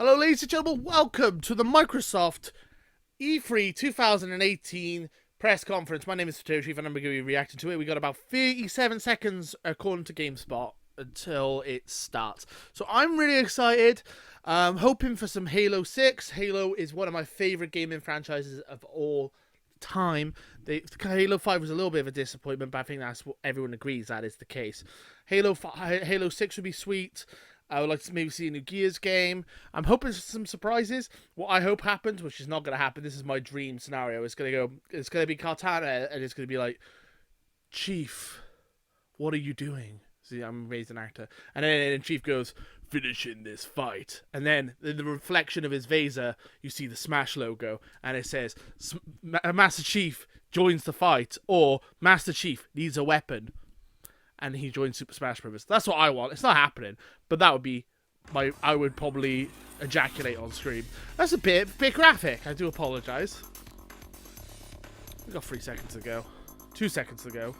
Hello, ladies and gentlemen. Welcome to the Microsoft E3 2018 press conference. My name is Potato Chief, and I'm going to be reacting to it. We got about 37 seconds, according to GameSpot, until it starts. So I'm really excited. Hoping for some Halo 6. Halo is one of my favorite gaming franchises of all time. Halo 5 was a little bit of a disappointment, but I think that's what everyone agrees that is the case. Halo 6 would be sweet. I would like to maybe see a new Gears game. I'm hoping for some surprises. What I hope happens, which is not going to happen, this is my dream scenario. It's going to be Cortana, and it's going to be like, Chief, what are you doing? See, I'm raised an actor. And then Chief goes, finishing this fight. And then in the reflection of his visor, you see the Smash logo, and it says, Master Chief joins the fight, or Master Chief needs a weapon. And he joins Super Smash Bros. That's what I want. It's not happening, but that would be I would probably ejaculate on screen. That's a bit graphic. I do apologize. We got 3 seconds to go. 2 seconds to go.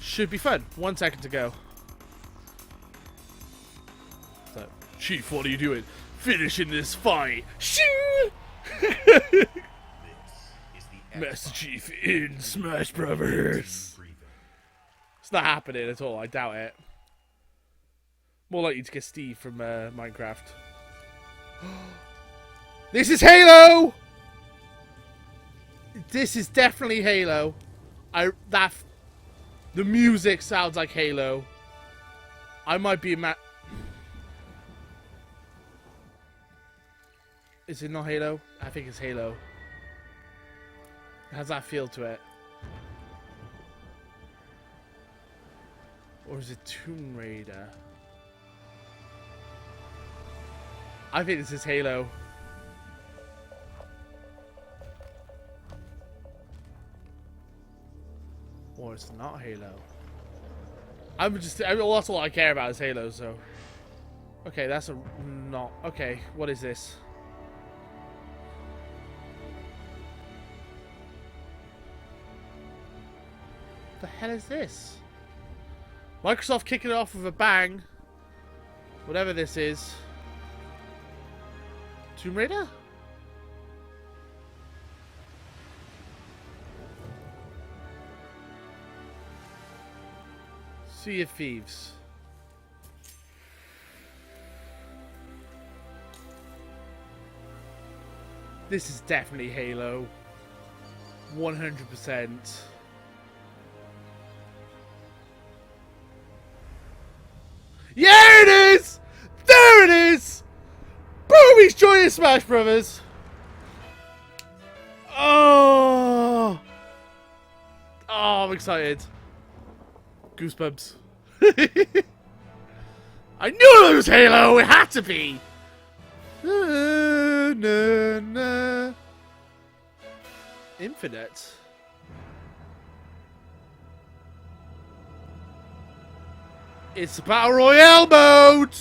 Should be fun. 1 second to go. So, Chief, what are you doing? Finishing this fight. Shoo! Master Chief in Smash Bros. It's not happening at all. I doubt it. More likely to get Steve from Minecraft. This is Halo! This is definitely Halo. The music sounds like Halo. I might be Is it not Halo? I think it's Halo. It has that feel to it. Or is it Tomb Raider? I think this is Halo. Or it's not Halo. That's all I care about is Halo, so. Okay, that's not. Okay, what is this? What the hell is this? Microsoft kicking it off with a bang. Whatever this is. Tomb Raider? Sea of Thieves. This is definitely Halo. 100%. Yeah, it is! There it is! Boom, he's joining Smash Brothers! Oh! Oh, I'm excited. Goosebumps. I knew it was Halo! It had to be! Na, na, na. Infinite. It's Battle Royale mode!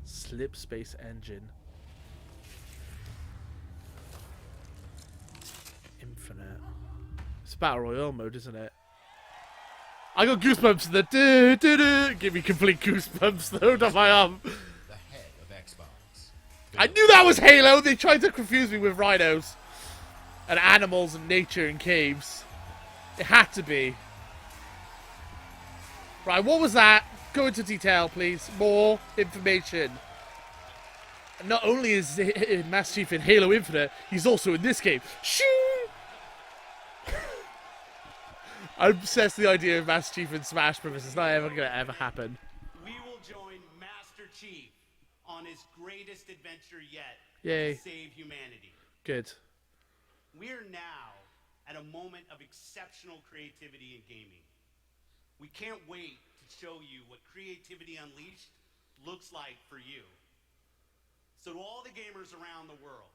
Slip Space Engine. Infinite. It's Battle Royale mode, isn't it? I got goosebumps in the do-do-do. Give me complete goosebumps though on my arm. The head of Xbox. I knew that was Halo! They tried to confuse me with rhinos. And animals and nature and caves. It had to be. Right, what was that? Go into detail, please. More information. Not only is Master Chief in Halo Infinite, he's also in this game. Shoo! I'm obsessed with the idea of Master Chief in Smash Bros. It's not ever going to ever happen. We will join Master Chief on his greatest adventure yet. Yay. To save humanity. Good. We're now at a moment of exceptional creativity in gaming. We can't wait to show you what Creativity Unleashed looks like for you. So to all the gamers around the world,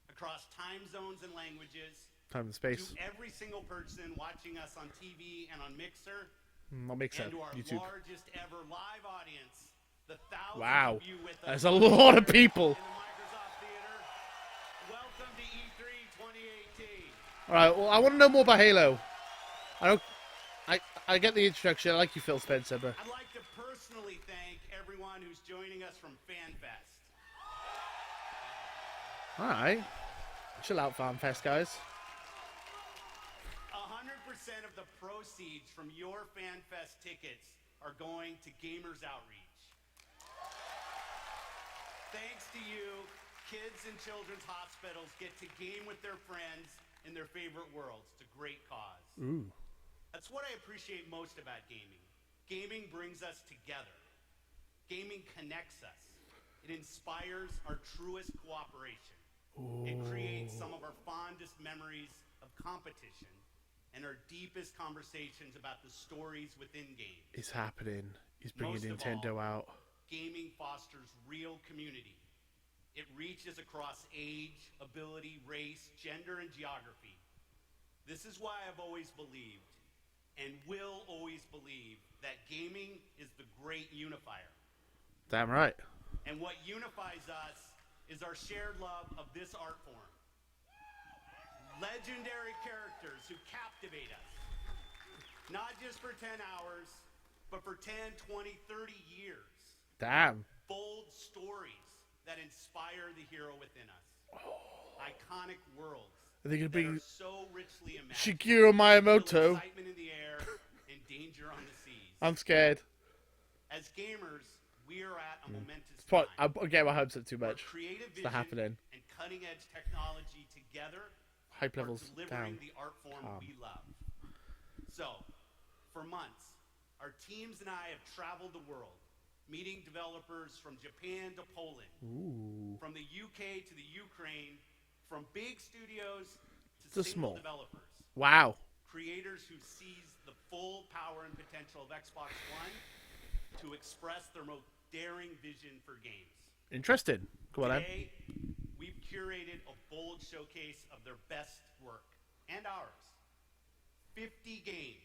across time zones and languages, Time and space. to every single person watching us on TV and on Mixer, Not Mixer. and to our YouTube. largest ever live audience, the thousands Wow. of you with us That's a lot of people. in the Microsoft Theater. Welcome to E3 2018. Alright, well, I want to know more about Halo. I get the introduction. I like you, Phil Spencer, but I'd like to personally thank everyone who's joining us from FanFest. All right. Chill out, FanFest, guys. 100% of the proceeds from your FanFest tickets are going to Gamers Outreach. Thanks to you, kids in children's hospitals get to game with their friends in their favorite worlds. It's a great cause. Ooh. That's what I appreciate most about gaming. Gaming brings us together. Gaming connects us. It inspires our truest cooperation. It creates some of our fondest memories of competition and our deepest conversations about the stories within games. It's happening. He's bringing Most of Nintendo all, out. Gaming fosters real community. It reaches across age, ability, race, gender, and geography. This is why I've always believed, and will always believe, that gaming is the great unifier. Damn right. And what unifies us is our shared love of this art form. Legendary characters who captivate us. Not just for 10 hours, but for 10, 20, 30 years. Damn. Bold stories that inspire the hero within us. Iconic worlds Are they gonna that bring are so richly imagined. Shigeru Miyamoto? Excitement in the air and danger on the seas. I'm scared. As gamers, we are at a momentous But time. I'm getting my hopes up too where much. creative It's vision not happening. and cutting-edge technology together Hype are levels delivering down. the art form Calm. we love. So, for months, our teams and I have traveled the world, meeting developers from Japan to Poland, from the UK to the Ukraine, from big studios to To single small. developers, Wow. creators who seize the full power and potential of Xbox One to express their most daring vision for games. Interesting. Go on, then. Today, we've curated a bold showcase of their best work, and ours. 50 games.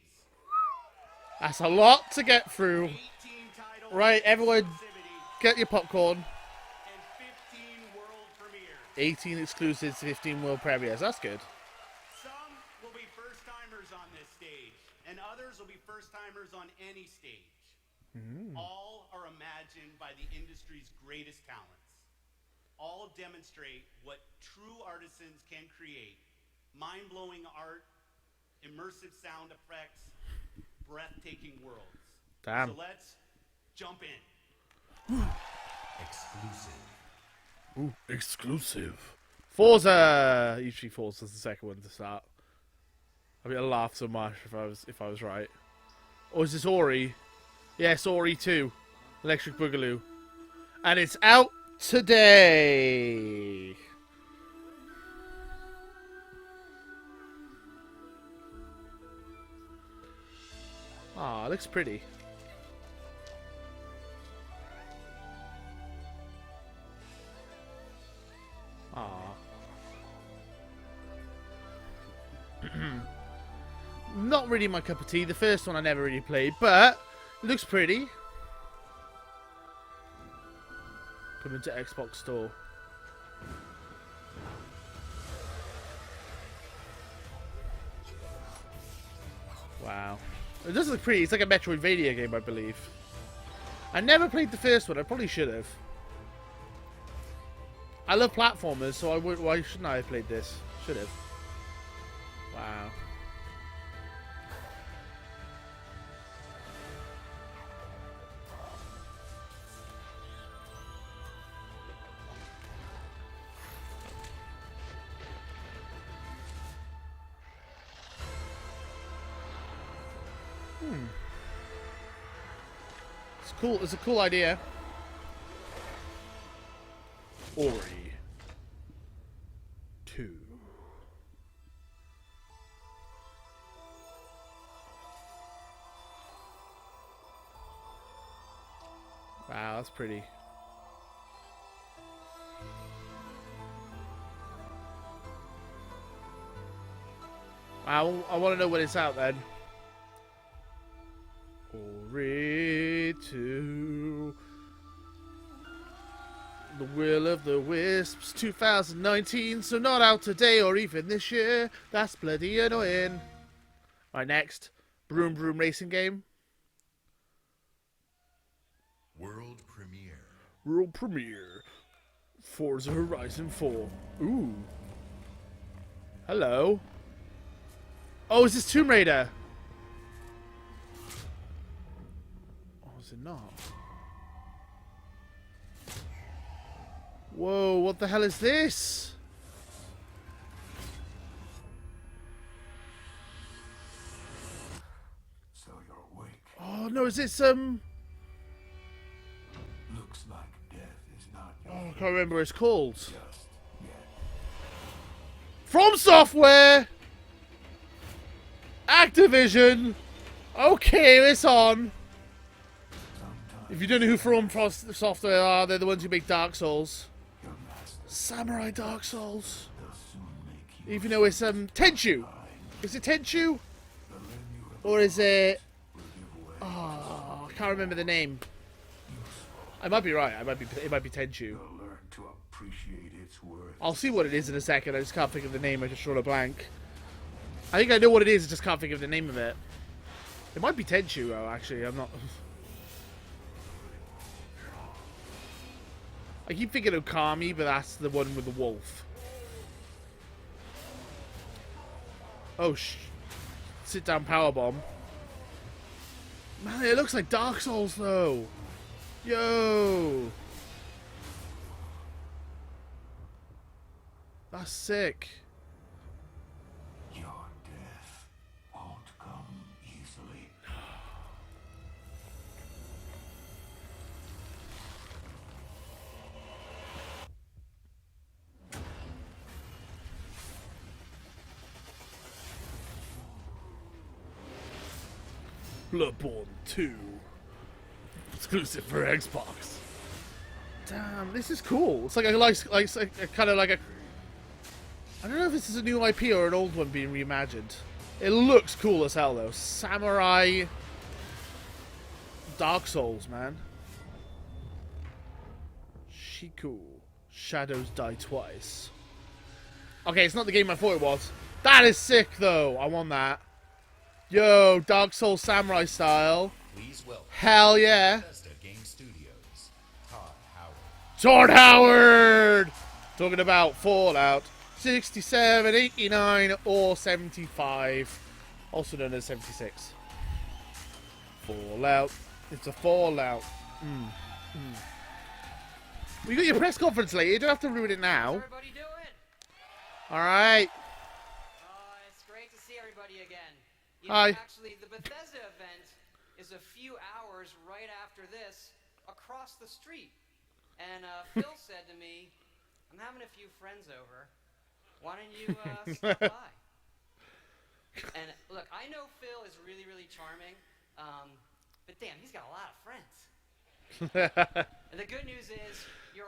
That's a lot to get through. 18 titles. Right, everyone, exclusivity, get your popcorn. and 15 world premieres. 18 exclusives, 15 world premieres. That's good. Some will be first-timers on this stage, and others will be first-timers on any stage. All are imagined by the industry's greatest talents. All demonstrate what true artisans can create. Mind-blowing art, immersive sound effects, breathtaking worlds. Damn. So let's jump in. Exclusive. Ooh, exclusive. Forza. Usually Forza's the second one to start. I mean, I laugh so much if I was right. Or is this Ori? Yes, Ori 2. Electric Boogaloo. And it's out today. Ah, looks pretty. Ah. Not really my cup of tea. The first one I never really played, but it looks pretty. Coming to Xbox Store. Wow. It does look pretty. It's like a Metroidvania game, I believe. I never played the first one. I probably should have. I love platformers, so why shouldn't I have played this? Should have. Wow. It's cool. It's a cool idea. Ori 2. Wow, that's pretty. I want to know when it's out then. Ori 2. The Will of the Wisps 2019, so not out today or even this year. That's bloody annoying. Right, next. Broom Broom Racing game. World World premiere. Forza Horizon 4. Ooh. Hello. Oh, is this Tomb Raider? Oh, is it not? Whoa, what the hell is this? So you're awake. Oh no, is this Looks like death is not your Oh, I can't remember what it's called. just yet. From Software! Activision! Okay, it's on. Sometimes If you don't know who From Software are, they're the ones who make Dark Souls. your master Samurai Dark Souls. will soon make you Even though it's Tenchu. Is it Tenchu? Or is it Oh, I can't remember the name. I might be right. It might be Tenchu. You'll learn to appreciate its worth. I'll see what it is in a second. I just can't think of the name. I just drawn a blank. I think I know what it is. I just can't think of the name of it. It might be Tenchu, though, actually. I'm not... I keep thinking Okami, but that's the one with the wolf. Oh, sit down powerbomb. Man, it looks like Dark Souls, though. Yo! That's sick. Your death won't come easily. Bloodborne 2. Exclusive for Xbox. Damn, this is cool. It's like a kind of like a... I don't know if this is a new IP or an old one being reimagined. It looks cool as hell, though. Samurai... Dark Souls, man. Shiku. Shadows Die Twice. Okay, it's not the game I thought it was. That is sick, though. I want that. Yo, Dark Souls Samurai style. Please welcome Hell yeah. Bethesda Game Studios, Todd Howard. Todd Howard! Talking about Fallout 67, 89, or 75. Also known as 76. Fallout. It's a Fallout. We got your press conference later. You don't have to ruin it now. How's everybody doing? Alright. It's great to see everybody again. Hi. Actually, the Bethesda event is a few hours right after this, across the street. And Phil said to me, "I'm having a few friends over. Why don't you stop by?" And look, I know Phil is really, really charming, but damn, he's got a lot of friends. And the good news is, You're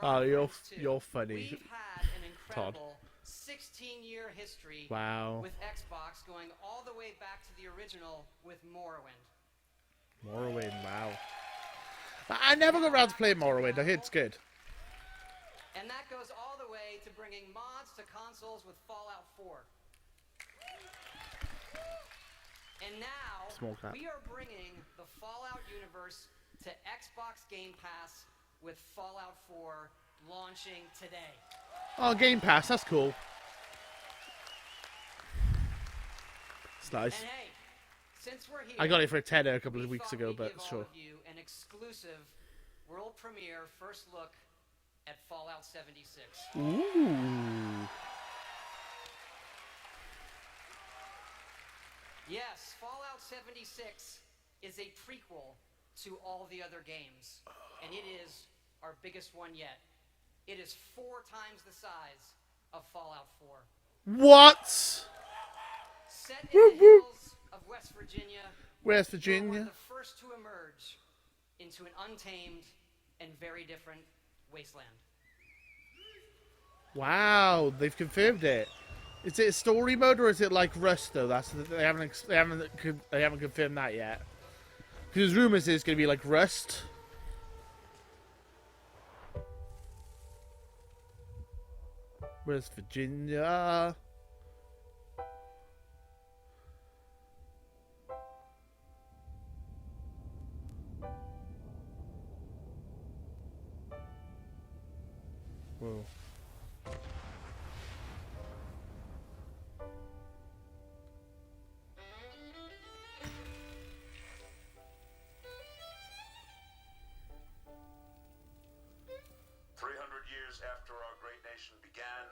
funny. We've had an incredible 16-year history Wow. with Xbox, going all the way back to the original with Morrowind. Morrowind, wow. I never got around to playing Morrowind. I hear it's good. And that goes all the way to bringing mods to consoles with Fallout 4. And now, Small cat. we are bringing the Fallout universe to Xbox Game Pass with Fallout 4 launching today. Oh, Game Pass. That's cool. It's nice. And hey, since we're here, I got it for a tenner a couple we of weeks thought ago, we'd but give all sure. of you an exclusive world premiere first look at Fallout 76. Ooh. Yes, Fallout 76 is a prequel to all the other games, and it is our biggest one yet. It is 4 times the size of Fallout 4. What? Set in the hills of West Virginia, West you're one Virginia. of the first to emerge into an untamed and very different wasteland. Wow, they've confirmed it. Is it a story mode or is it like Rust though? They haven't confirmed that yet. Because rumors it's going to be like Rust. West Virginia. Whoa. Years after our great nation began,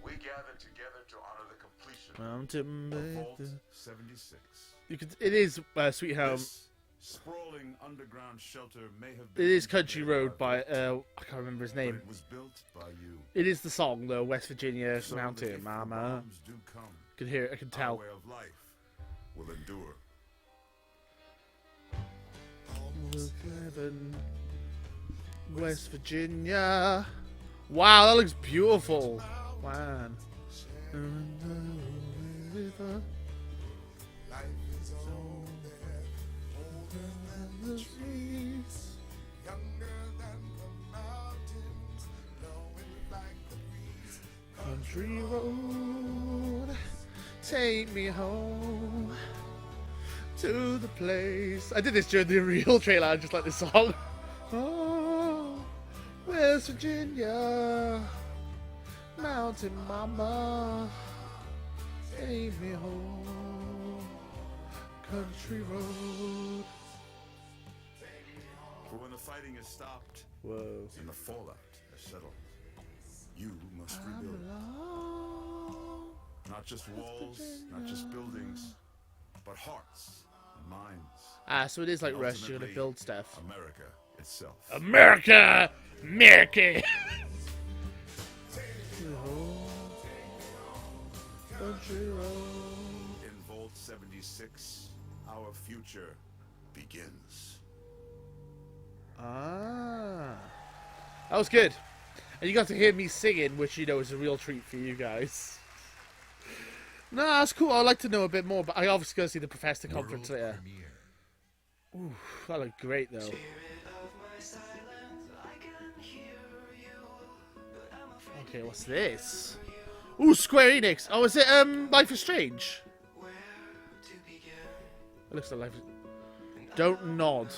we gathered together to honor the completion Mountain of Vault Baker. 76. You could. It is Sweet Home. This sprawling underground shelter may have It been is Country engineered Road by Victor, I can't remember his but name. it was built by you. It is the song though. West Virginia So that Mountain if the Mama. bombs do come, I can hear it. I can our tell. way of life will endure. West Virginia. Wow, that looks beautiful. Man. Country road, take me home to the place. I did this during the real trailer. I just like this song. Oh, West Virginia, Mountain Mama, take me home, country road. For when the fighting is stopped Whoa. and the fallout is settled, you must rebuild. Not just walls, not just buildings, but hearts and minds. So it is like And Rush. You're gonna ultimately, build stuff. America itself. America, America. Country road. In Vault 76, our future begins. Ah, that was good. And you got to hear me singing, which you know is a real treat for you guys. No, that's cool. I'd like to know a bit more, but I obviously go see the Professor conference later. Ooh, that looked great though. Okay, what's this? Ooh, Square Enix. Oh, is it Life is Strange? It looks like Life is... Don't nod.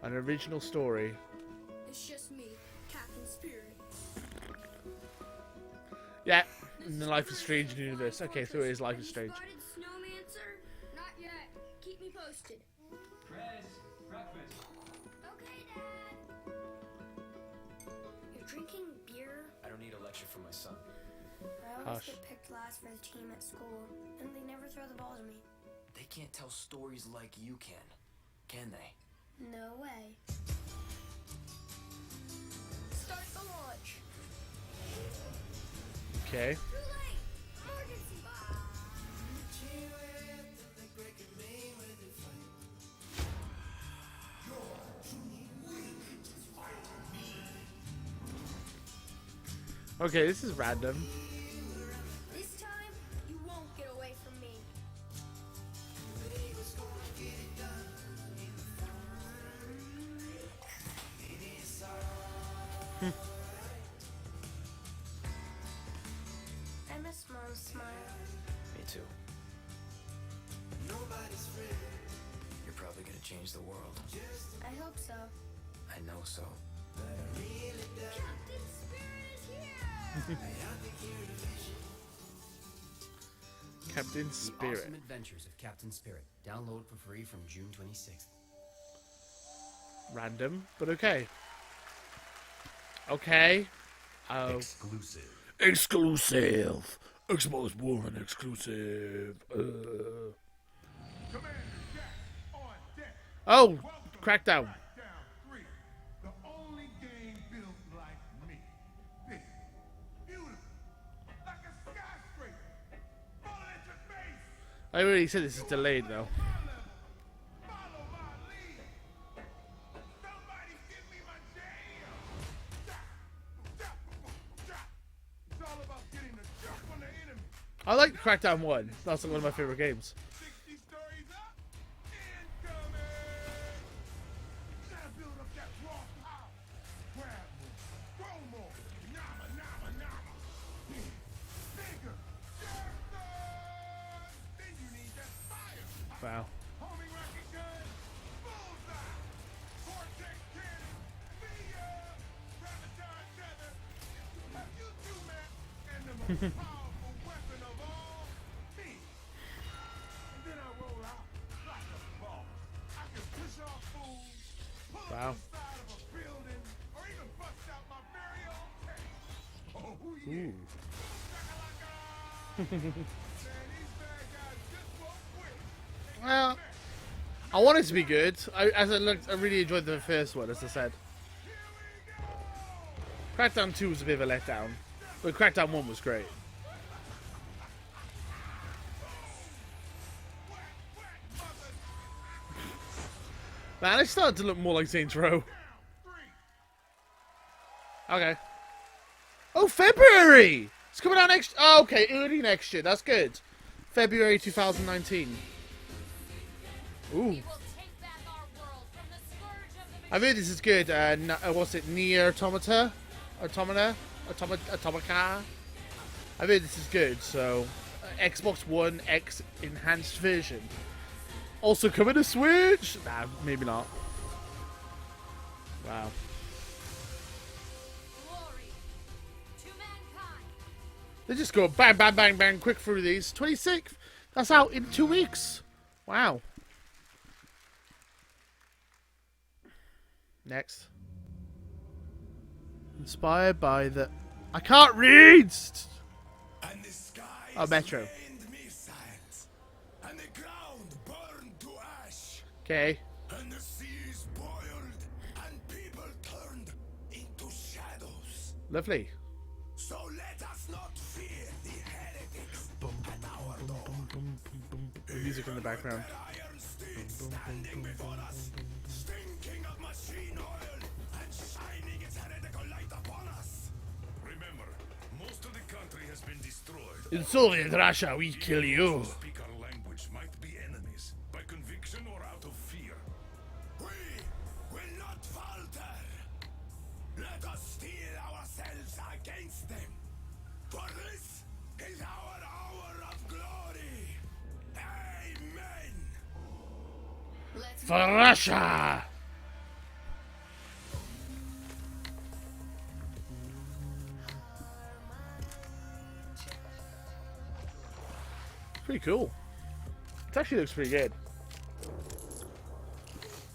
An original story. It's just me, Captain Spirit. Yeah, in the Life is Strange universe. Okay, so it is Life is Strange. Spotted Snowmancer? Not yet. Keep me posted. Chris, breakfast. Okay, Dad. You're drinking beer? I don't need a lecture from my son. I always Hush. get picked last for the team at school, and they never throw the ball to me. They can't tell stories like you can they? No way. Start the launch. Okay. Too late. Emergency. Okay, this is random. This time, you won't get away from me. I miss Mom's smile. Me too. You're probably gonna change the world. I hope so. I know so. Captain Spirit is here! Captain The Spirit. Awesome Adventures of Captain Spirit. Download for free from June 26th. Random, but okay. Okay. Oh. Exclusive. Exclusive. Xbox One exclusive. Oh, Crackdown. Crackdown 3, the only game built like me. Big, beautiful, like a skyscraper, falling at your face. I already said this is delayed though. My level, follow my lead. Somebody give me my jam. Chop, chop, chop. It's all about getting the jump on the enemy. I like Crackdown 1. That's one of my favorite games. 60 stories up, incoming. Gotta build up that raw power. Grab more, grow more. Nama, nama, nama. Bigger, sharper. Then you need that fire. Wow. Homing rocket gun, boom. powerful weapon of all, me. And then I roll out like a ball. I can push off fools, pull Wow. up the side of a building, or even bust out my very own tank. Oh yeah. Shakalaka! Man, these bad guys just won't quit. Well, I want it to be good. I really enjoyed the first one, as I said. Crackdown 2 was a bit of a letdown, but Crackdown 1 was great. Man, it started to look more like Saints Row. Okay. Oh, February! It's coming out next... Oh, okay, early next year. That's good. February 2019. Ooh. I've heard this is good. What's it? Nier Automata? Atomica? I've heard this is good, so... Xbox One X enhanced version. Also coming to Switch? Nah, maybe not. Wow. They just go bang, bang, bang, bang, quick through these. 26th. That's out in 2 weeks. Wow. Next. Inspired by the... I can't read! And the sky Oh, Metro. rained missiles, and the ground burned to ash, Okay. and the seas boiled, and people turned into shadows. Lovely. So let us not fear the heretics at our door. The music in the background. That iron steed standing before us, stinking of machine oil and shining its heretical light upon us. Remember, most of the country has been destroyed. In Soviet Russia, we kill you. Speak our language might be enemies, by conviction or out of fear. We will not falter. Let us steel ourselves against them. For this is our hour of glory. Amen. For Russia! Pretty cool. It actually looks pretty good.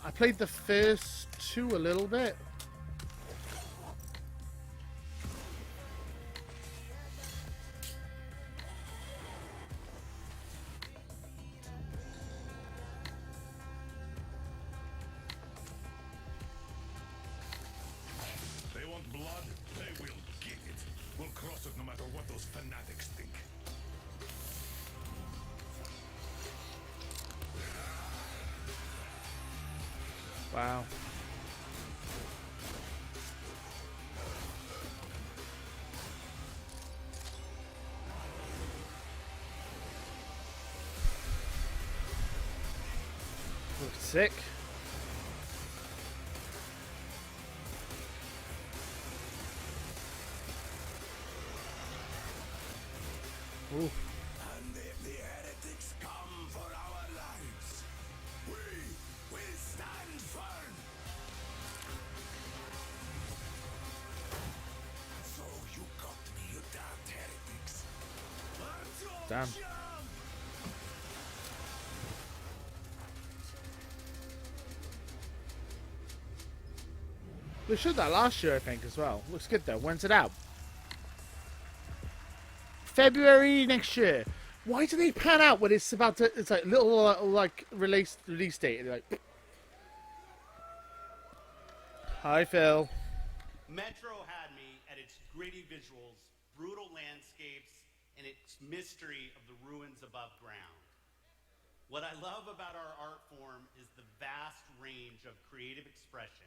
I played the first two a little bit. They want blood, they will get it. We'll cross it no matter what those fanatics think. Wow. Looks sick. Ooh. And if the heretics come for our lives, we will stand firm. So you got me, you damned heretics. Damn. They showed that last year, I think, as well. Looks good though. When's it out? February next year. Why do they pan out when it's about to? It's like little like release date. And they're like, hi Phil. Metro had me at its gritty visuals, brutal landscapes, and its mystery of the ruins above ground. What I love about our art form is the vast range of creative expression,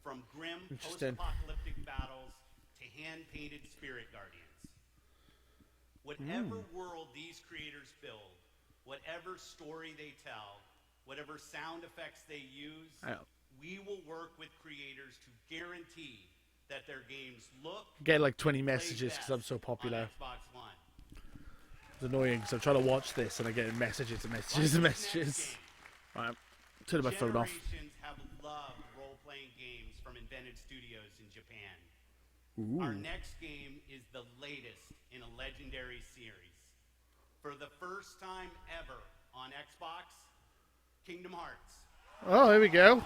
from grim Interesting. post-apocalyptic battles to hand-painted spirit guardians. Whatever world these creators build, whatever story they tell, whatever sound effects they use, we will work with creators to guarantee that their games look, Get like 20 play messages because I'm best so popular. on Xbox One. It's annoying because I'm trying to watch this and I get messages and messages and messages. Right, turn my phone off. Generations have loved role-playing games from invented studios in Japan. Ooh. Our next game is the latest in a legendary series. For the first time ever on Xbox, Kingdom Hearts. Oh, here we go.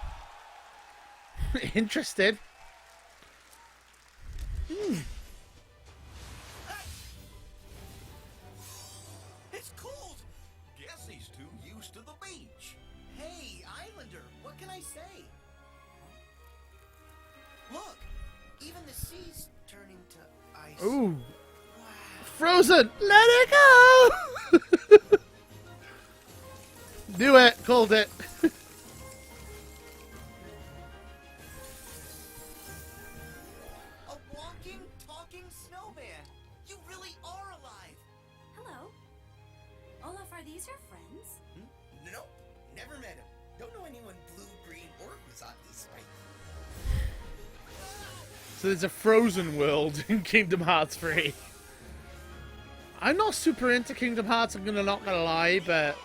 Interested. It's cold! Guess he's too used to the beach. Hey, Islander, what can I say? Look, even the sea's turning to ice. Ooh. Wow. Frozen! Let it go! Do it! Called it. A walking, talking snowman. You really are alive. Hello. Olaf, are these your friends? Nope, never met him. Don't know anyone blue, green, or who's oddly spiky. So there's a frozen world in Kingdom Hearts 3. I'm not super into Kingdom Hearts, I'm not gonna lie, but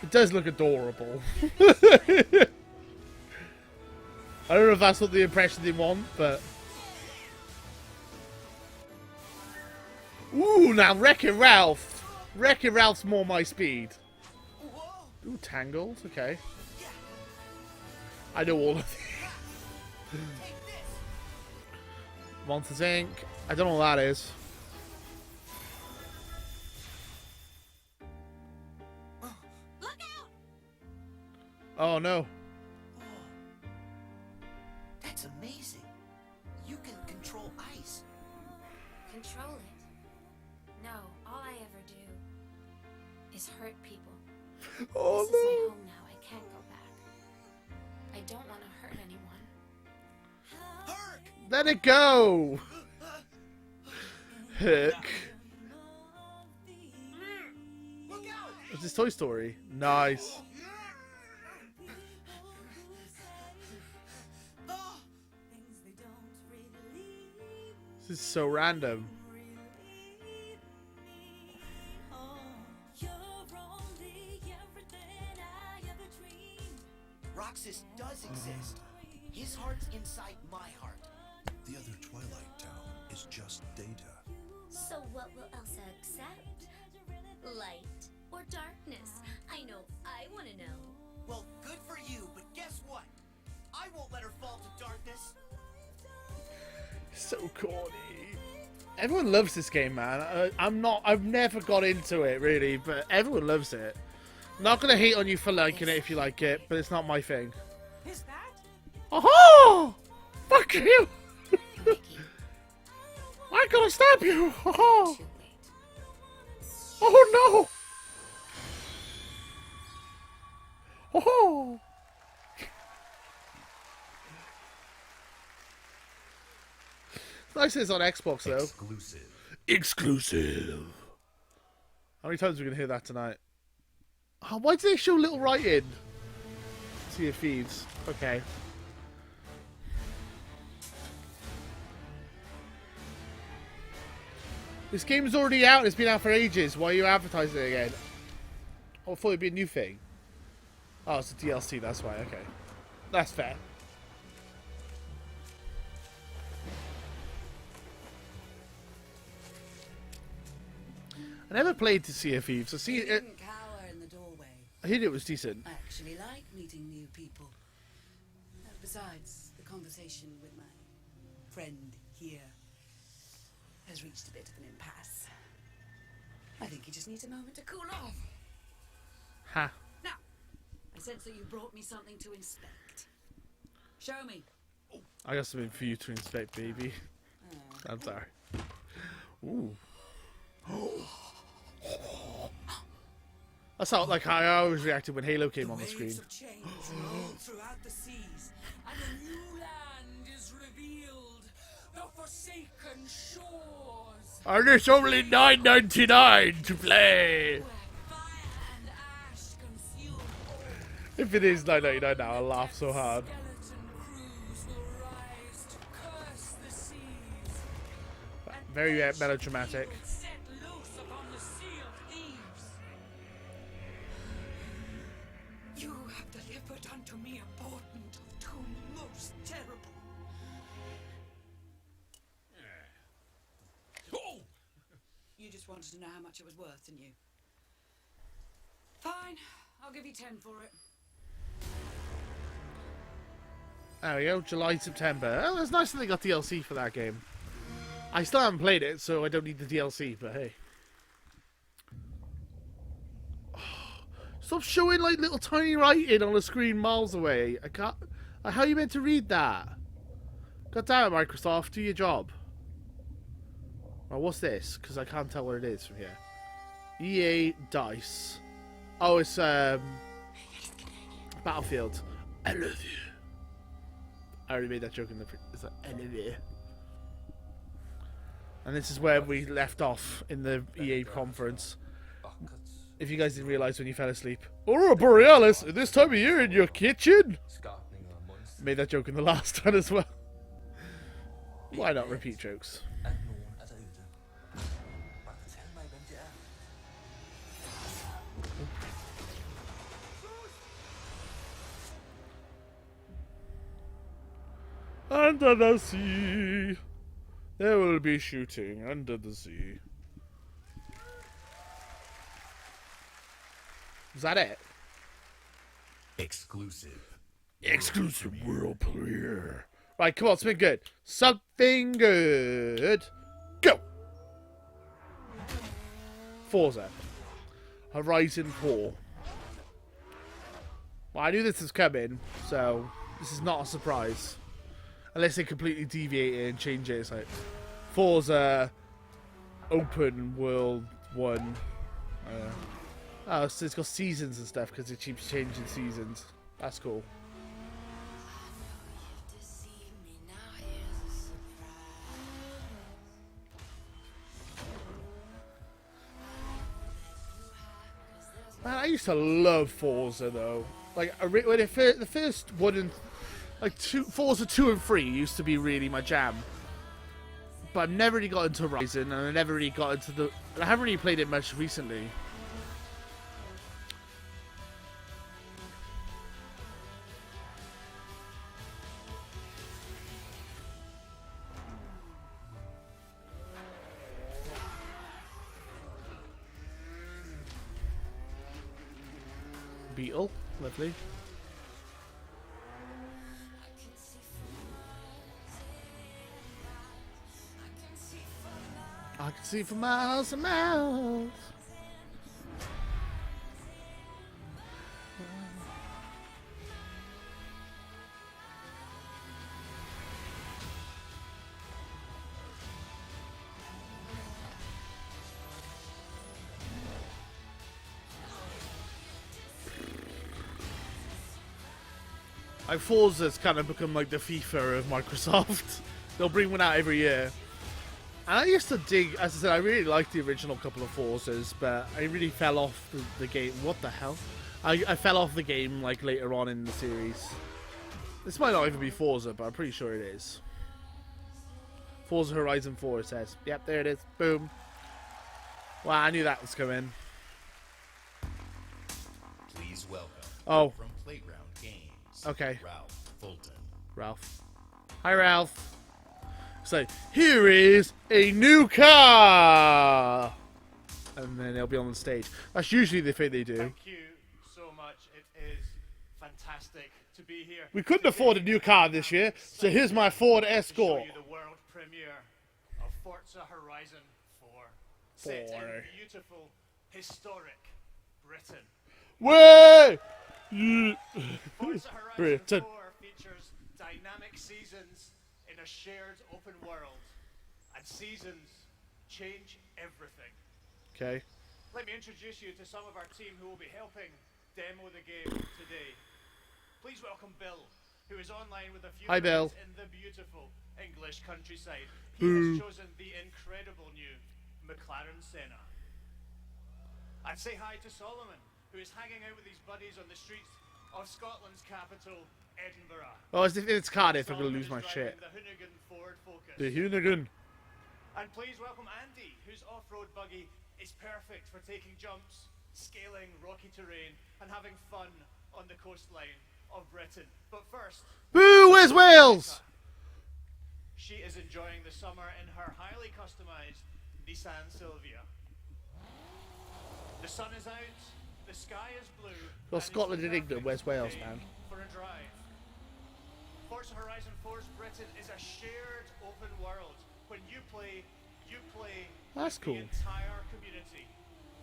it does look adorable. I don't know if that's what the impression they want, but... Ooh, now Wreck-It Ralph! Wreck-It Ralph's more my speed. Ooh, Tangled, okay. I know all of these. Monsters Inc. I don't know what that is. Look out! Oh no. That's amazing. You can control ice. Control it. No, all I ever do is hurt people. Oh This is my home now. I can't go back. I don't want to hurt anyone. Herc! Let it go! Hook. Look out! It's this Toy Story. Nice. This is so random. Roxas does exist. His heart's inside my heart. The other Twilight Town is just data. So what will Elsa accept? Light or darkness? I know I want to know. Well, good for you, but guess what? I won't let her fall to darkness. So corny. Everyone loves this game, man. I've never got into it, really, but everyone loves it. Not gonna hate on you for liking it if you like it, but it's not my thing. Is that? Oh! Fuck you! I'm gonna stab you! Oh, Too late. oh no! Oh! It's nice it's on Xbox, though. Exclusive. Exclusive! How many times are we gonna hear that tonight? Oh, why do they show Little Writing? Sea of Thieves. Okay. This game is already out. It's been out for ages. Why are you advertising it again? Oh, I thought it'd be a new thing. Oh, it's a DLC. That's why. Okay. That's fair. I never played to Sea of Thieves. I see You it. didn't cower in the doorway. I heard it was decent. I actually like meeting new people. Besides, the conversation with my friend here has reached a bit of an impasse. I think he just needs a moment to cool off. Ha. Now, I sense that you brought me something to inspect. Show me. I got something for you to inspect, baby. I'm sorry. Ooh. That's how I always reacted when Halo came on the screen. Waves of change roll throughout the seas, and a new land is revealed. The forsaken shores, And it's only $9.99 to play. where fire and ash consume. If it is $9.99 now, I'll laugh so hard. Skeleton crews will rise to curse the seas. Very melodramatic. Set loose upon the Sea of Thieves. You have delivered unto me a portent of doom most terrible. Oh! wanted to know how much it was worth, didn't you? Fine, I'll give you 10 for it. There we go, July, September. Oh, it's nice that they got DLC for that game. I still haven't played it, so I don't need the DLC, but hey. Stop showing like little tiny writing on the screen miles away. I can't. How are you meant to read that? God damn it, Microsoft, do your job. Well, what's this? Because I can't tell what it is from here. EA Dice. Oh, it's Battlefield. I love you. I already made that joke in the. It's like, I love you. And this is where we left off in the EA conference. If you guys didn't realise when you fell asleep. Aurora Borealis, at this time of year in your kitchen? Made that joke in the last one as well. Why not repeat jokes? Under the sea, there will be shooting under the sea. Is that it? Exclusive. Exclusive world premiere. Right, come on, something good. Something good. Go! Forza. Horizon 4. Well, I knew this was coming, so this is not a surprise. Unless they completely deviate it and change it. It's like Forza Open World 1. Oh, so it's got seasons and stuff because it keeps changing seasons. That's cool. Man, I used to love Forza though. Like when the first one and like Forza 2 and 3 used to be really my jam. But I've never really got into Horizon, and I never really got into the. I haven't really played it much recently. Beetle, lovely. I can see for miles and miles. Like Forza's kind of become like the FIFA of Microsoft. They'll bring one out every year. And I used to dig, as I said, I really liked the original couple of Forzas, but I really fell off the game. What the hell? I fell off the game like later on in the series. This might not even be Forza, but I'm pretty sure it is. Forza Horizon 4, it says. Yep, there it is. Boom. Well, I knew that was coming. Please welcome from Playground Games. Okay. Ralph Fulton. Ralph. Hi, Ralph. So, here is a new car! And then they'll be on the stage. That's usually the thing they do. Thank you so much. It is fantastic to be here. We couldn't afford a new car this year, so here's my Ford Escort. To show you the world premiere of Forza Horizon 4. Set in beautiful, historic Britain. Way! Forza Horizon Britain. 4 features dynamic seasons in a shared open world, and seasons change everything. Okay. Let me introduce you to some of our team who will be helping demo the game today. Please welcome Bill, who is online with a few friends in the beautiful English countryside. He has chosen the incredible new McLaren Senna. And say hi to Solomon, who is hanging out with his buddies on the streets of Scotland's capital, Edinburgh. Oh, if it's Cardiff, I'm going to lose my shit. The Hoonigan Ford Focus. The Hoonigan. And please welcome Andy, whose off-road buggy is perfect for taking jumps, scaling rocky terrain, and having fun on the coastline of Britain. But first... Boo! Where's Wales? She is enjoying the summer in her highly customized Nissan Silvia. The sun is out, the sky is blue. Well, and it's Scotland the and England, where's perfect Wales, day man? For a drive. Forza Horizon 4's Britain is a shared open world. When you play That's with cool. the entire community.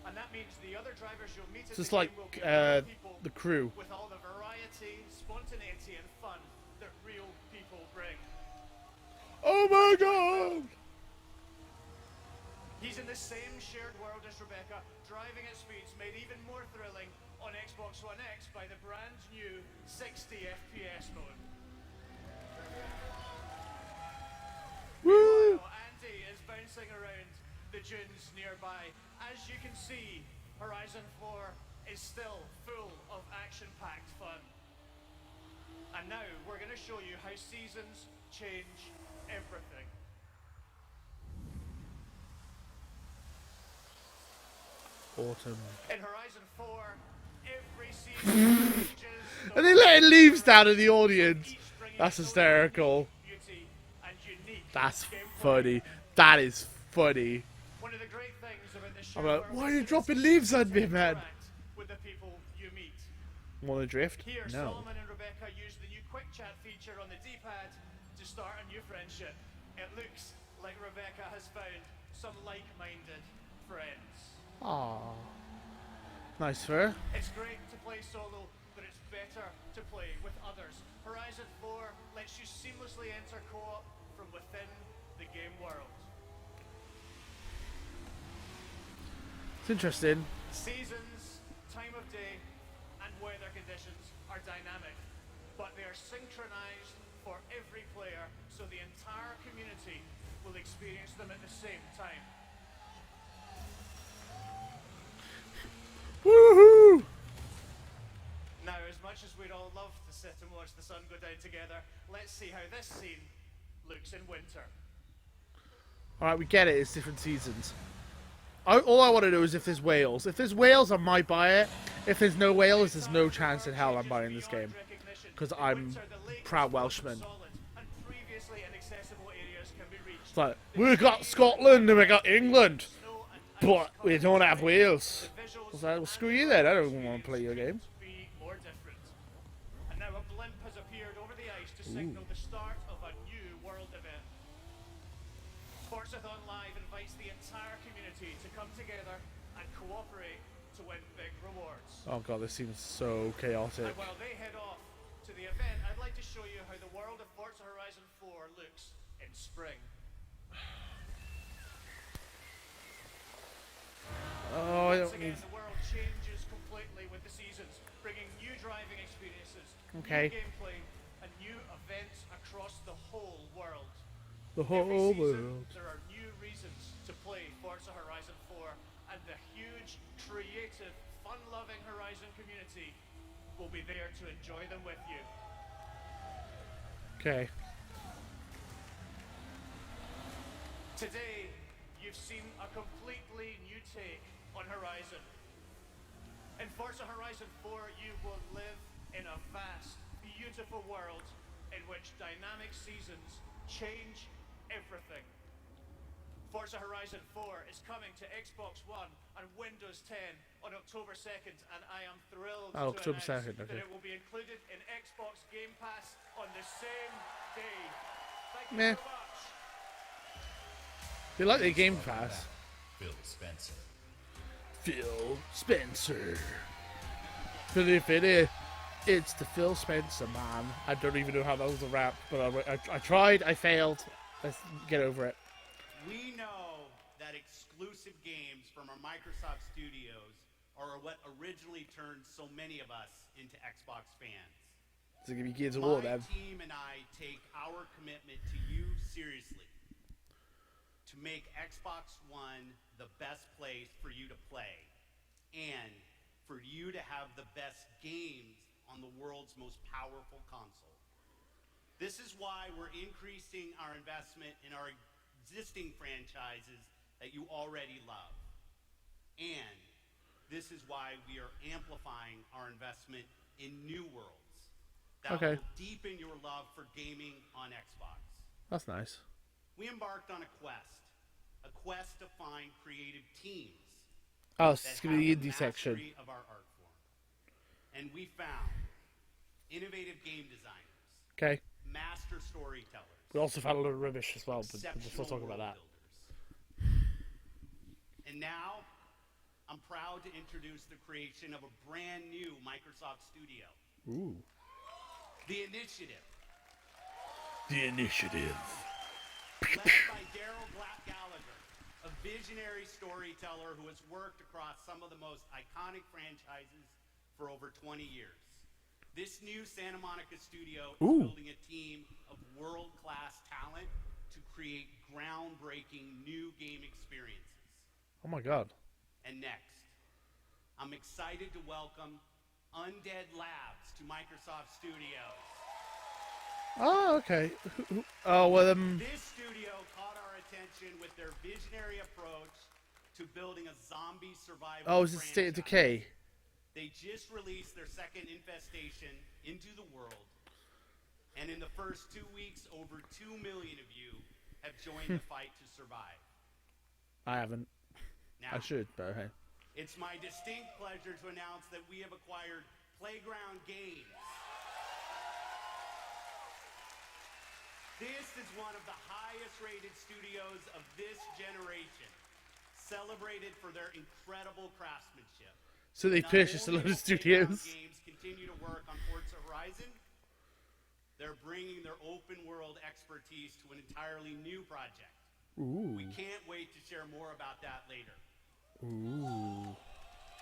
And that means the other drivers you'll meet So in it's the like game will be real people the crew. with all the variety, spontaneity, and fun that real people bring. Oh my god! He's in the same shared world as Rebecca, driving at speeds made even more thrilling on Xbox One X by the brand new 60 FPS mode. Woo! Meanwhile, Andy is bouncing around the dunes nearby. As you can see, Horizon 4 is still full of action-packed fun. And now we're going to show you how seasons change everything. Autumn. In Horizon 4, every season changes. And they letting leaves down in the audience. That's hysterical. Beauty and unique That's gameplay. funny. That is funny. One of the great things about this I'm shared like, world why are is you that dropping it's leaves easy on to me, man? interact with the people you meet. Wanna drift? Here, No. Solomon and Rebecca use the new quick chat feature on the D-pad to start a new friendship. It looks like Rebecca has found some like-minded friends. Aww. Nice for her. It's great to play solo, but it's better to play with others. Horizon 4 lets you seamlessly enter co-op from within the game world. It's interesting. Seasons, time of day, and weather conditions are dynamic, but they are synchronized for every player, so the entire community will experience them at the same time. Woohoo! Now, as much as we'd all love to sit and watch the sun go down together, let's see how this scene looks in winter. Alright, we get it. It's different seasons. All I want to know is if there's whales. If there's whales, I might buy it. If there's no whales, there's no chance in hell I'm buying this game. Because I'm proud Welshman. It's like, we got Scotland and we got England, but we don't have Wales. I was like, well, screw you then. I don't want to play your game. And now a blimp has appeared over the ice to signal the start of a new world event. Forzathon Live invites the entire community to come together and cooperate to win big rewards. Oh god, this seems so chaotic. And while they head off to the event, I'd like to show you how the world of Forza Horizon 4 looks in spring. Oh, I Once don't again, need... the world changes completely with the seasons, bringing new driving experiences, Okay. new gameplay, and new events across the whole world. The Every whole season, world. there are new reasons to play Forza Horizon 4, and the huge, creative, fun-loving Horizon community will be there to enjoy them with you. Okay. Today, you've seen a completely new take on Horizon. In Forza Horizon 4, you will live in a vast, beautiful world in which dynamic seasons change everything. Forza Horizon 4 is coming to Xbox One and Windows 10 on October 2nd, and I am thrilled to October announce 2nd, okay. that it will be included in Xbox Game Pass on the same day. Thank you Meh. so much. They like their Game Pass. Phil Spencer. Phil Spencer. Philly. It's the Phil Spencer, man. I don't even know how that was a rap, but I tried, I failed. Let's get over it. We know that exclusive games from our Microsoft studios are what originally turned so many of us into Xbox fans. So give me Gears of War My then. team and I take our commitment to you seriously. To make Xbox One the best place for you to play and for you to have the best games on the world's most powerful console. This is why we're increasing our investment in our existing franchises that you already love. And this is why we are amplifying our investment in new worlds that Okay. will deepen your love for gaming on Xbox. That's nice. We embarked on a quest to find creative teams Oh, so that it's going to be have the indie section. mastery of our art form. And we found innovative game designers, Okay. master storytellers, We also found a lot of rubbish as well, but we'll exceptional still talk about world that. builders. And now, I'm proud to introduce the creation of a brand new Microsoft studio. Ooh. The Initiative. The Initiative. Led by Daryl Gallagher, a visionary storyteller who has worked across some of the most iconic franchises for over 20 years. This new Santa Monica studio is building a team of world-class talent to create groundbreaking new game experiences. Oh my god. And next, I'm excited to welcome Undead Labs to Microsoft Studios. Oh, okay. Oh, well, This studio caught our attention with their visionary approach to building a zombie survival oh, is it State of Decay? They just released their second infestation into the world. And in the first 2 weeks, over 2 million of you have joined the fight to survive. I haven't. Now, I should, but hey. it's my distinct pleasure to announce that we have acquired Playground Games. This is one of the highest rated studios of this generation, celebrated for their incredible craftsmanship. So they Not purchased a only lot of will Playground studios. Games continue to work on Forza Horizon, they're bringing their open world expertise to an entirely new project. Ooh. We can't wait to share more about that later. Ooh.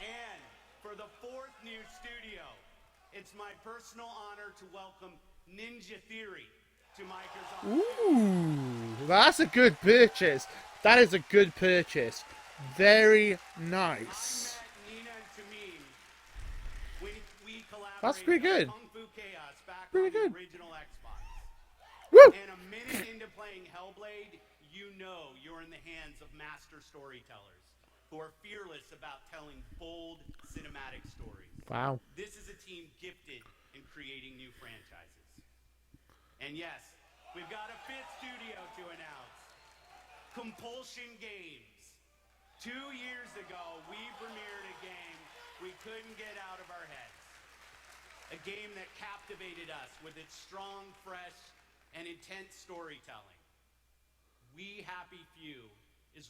And for the fourth new studio, it's my personal honor to welcome Ninja Theory to Microsoft. Ooh. That's a good purchase. That is a good purchase. Very nice. I met Nina and Tamim when we collaborated That's pretty good. on Kung Fu Chaos back Pretty on good. the original Xbox. Woo! And a minute into playing Hellblade, you know you're in the hands of master storytellers who are fearless about telling bold cinematic stories. Wow. This is a team gifted in creating new franchises. And yes, we've got a fifth studio to announce. Compulsion Games. 2 years ago, we premiered a game we couldn't get out of our heads. A game that captivated us with its strong, fresh, and intense storytelling. We Happy Few is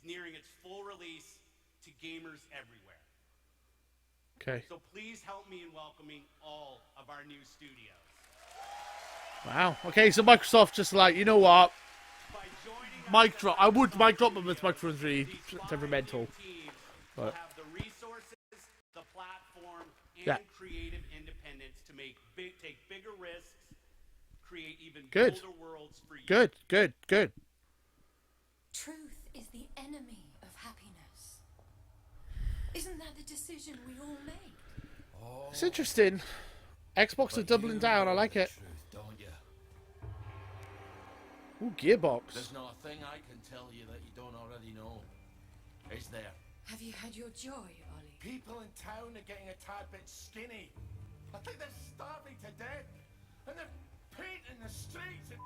nearing its full release to gamers everywhere. Okay. So please help me in welcoming all of our new studios. Wow. Okay, so Microsoft just like, you know what? By joining us Mic at drop. I would Microsoft mic drop them with Studios, microphones really these five temperamental. new teams will But have the resources, the platform, and Yeah. creative independence to take bigger risks, create even Good. bolder worlds for you. good, good, good. Truth is the enemy of happiness. Isn't that the decision we all made? It's interesting. Xbox are doubling down. I like it. Truth, don't you? Ooh, Gearbox. There's not a thing I can tell you that you don't already know. Is there? Have you had your joy, Ollie? People in town are getting a tad bit skinny. I think they're starving to death. And they're painting the streets in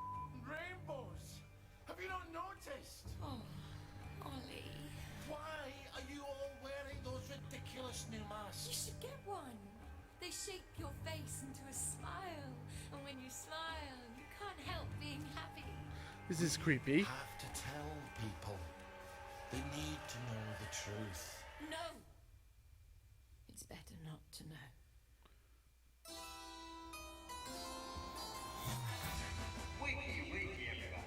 rainbows. Have you not noticed? Oh, Ollie. Why are you all wearing those ridiculous new You masks? should get one. They shape your face into a smile. And when you smile, you can't help being happy. This is creepy. Have to tell people. They need to know the truth. No. It's better not to know. Wiki, wiki, everyone.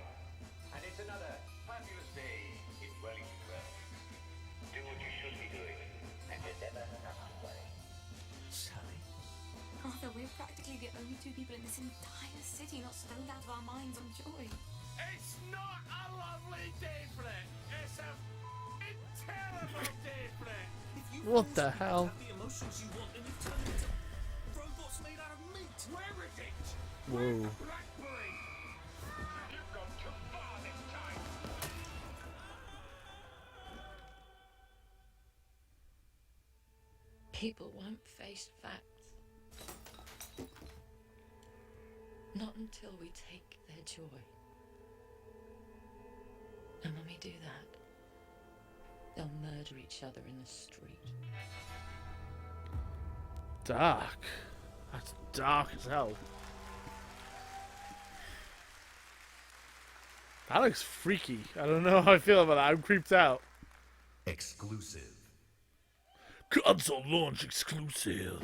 And it's another fabulous day in Wellington Well. Do what you should be doing, and you never have to worry. Sally? Arthur, we're practically the only two people in this entire city not stoned out of our minds on joy. It's not a lovely day for it. It's a terrible day for it. What the hell? The emotions you want, and you've turned them into robots made out of meat. Where is it? Whoa. Blackberry! You've gone too far this time. People won't face facts. Not until we take their joy. And when we do that, They'll murder each other in the street. Dark. That's dark as hell. That looks freaky. I don't know how I feel about that. I'm creeped out. Exclusive. Console launch exclusive.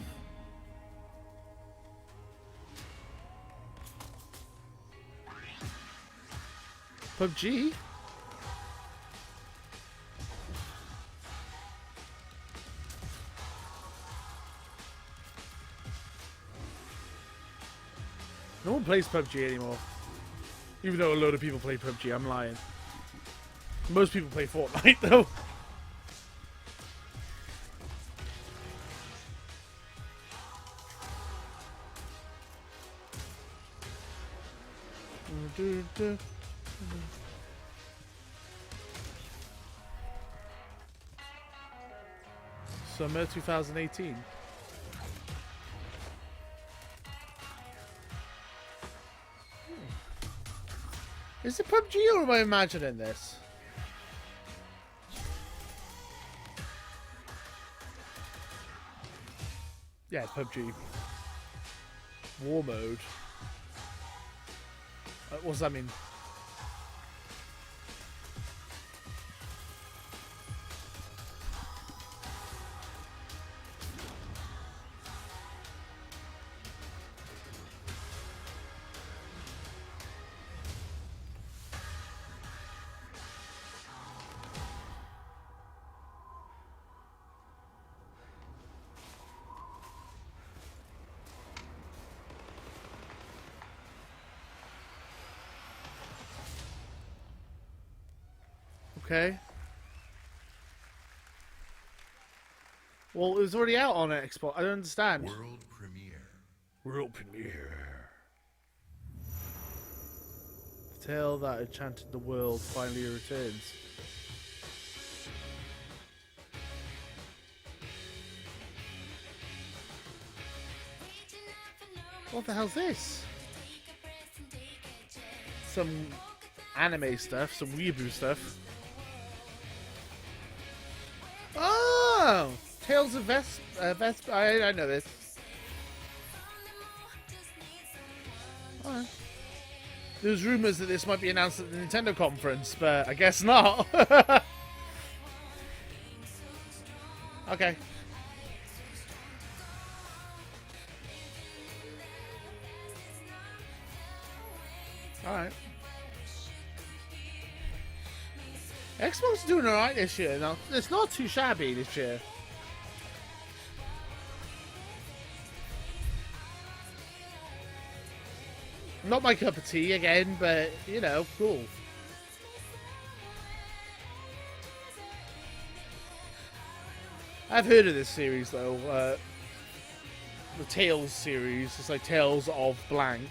PUBG? No one plays PUBG anymore. Even though a load of people play PUBG, I'm lying. Most people play Fortnite though. Summer 2018. Is it PUBG or am I imagining this? Yeah, it's PUBG. War mode. What does that mean? Okay. Well, it was already out on Xbox. I don't understand. World premiere. World premiere. The tale that enchanted the world finally returns. What the hell's this? Some anime stuff, some weeaboo stuff. Oh! Tales of Vesp. I know this. Alright. There's rumours that this might be announced at the Nintendo conference, but I guess not. Okay. Alright. Xbox is doing alright this year. Now, it's not too shabby this year. Not my cup of tea again, but, you know, cool. I've heard of this series, though. The Tales series. It's like Tales of Blank.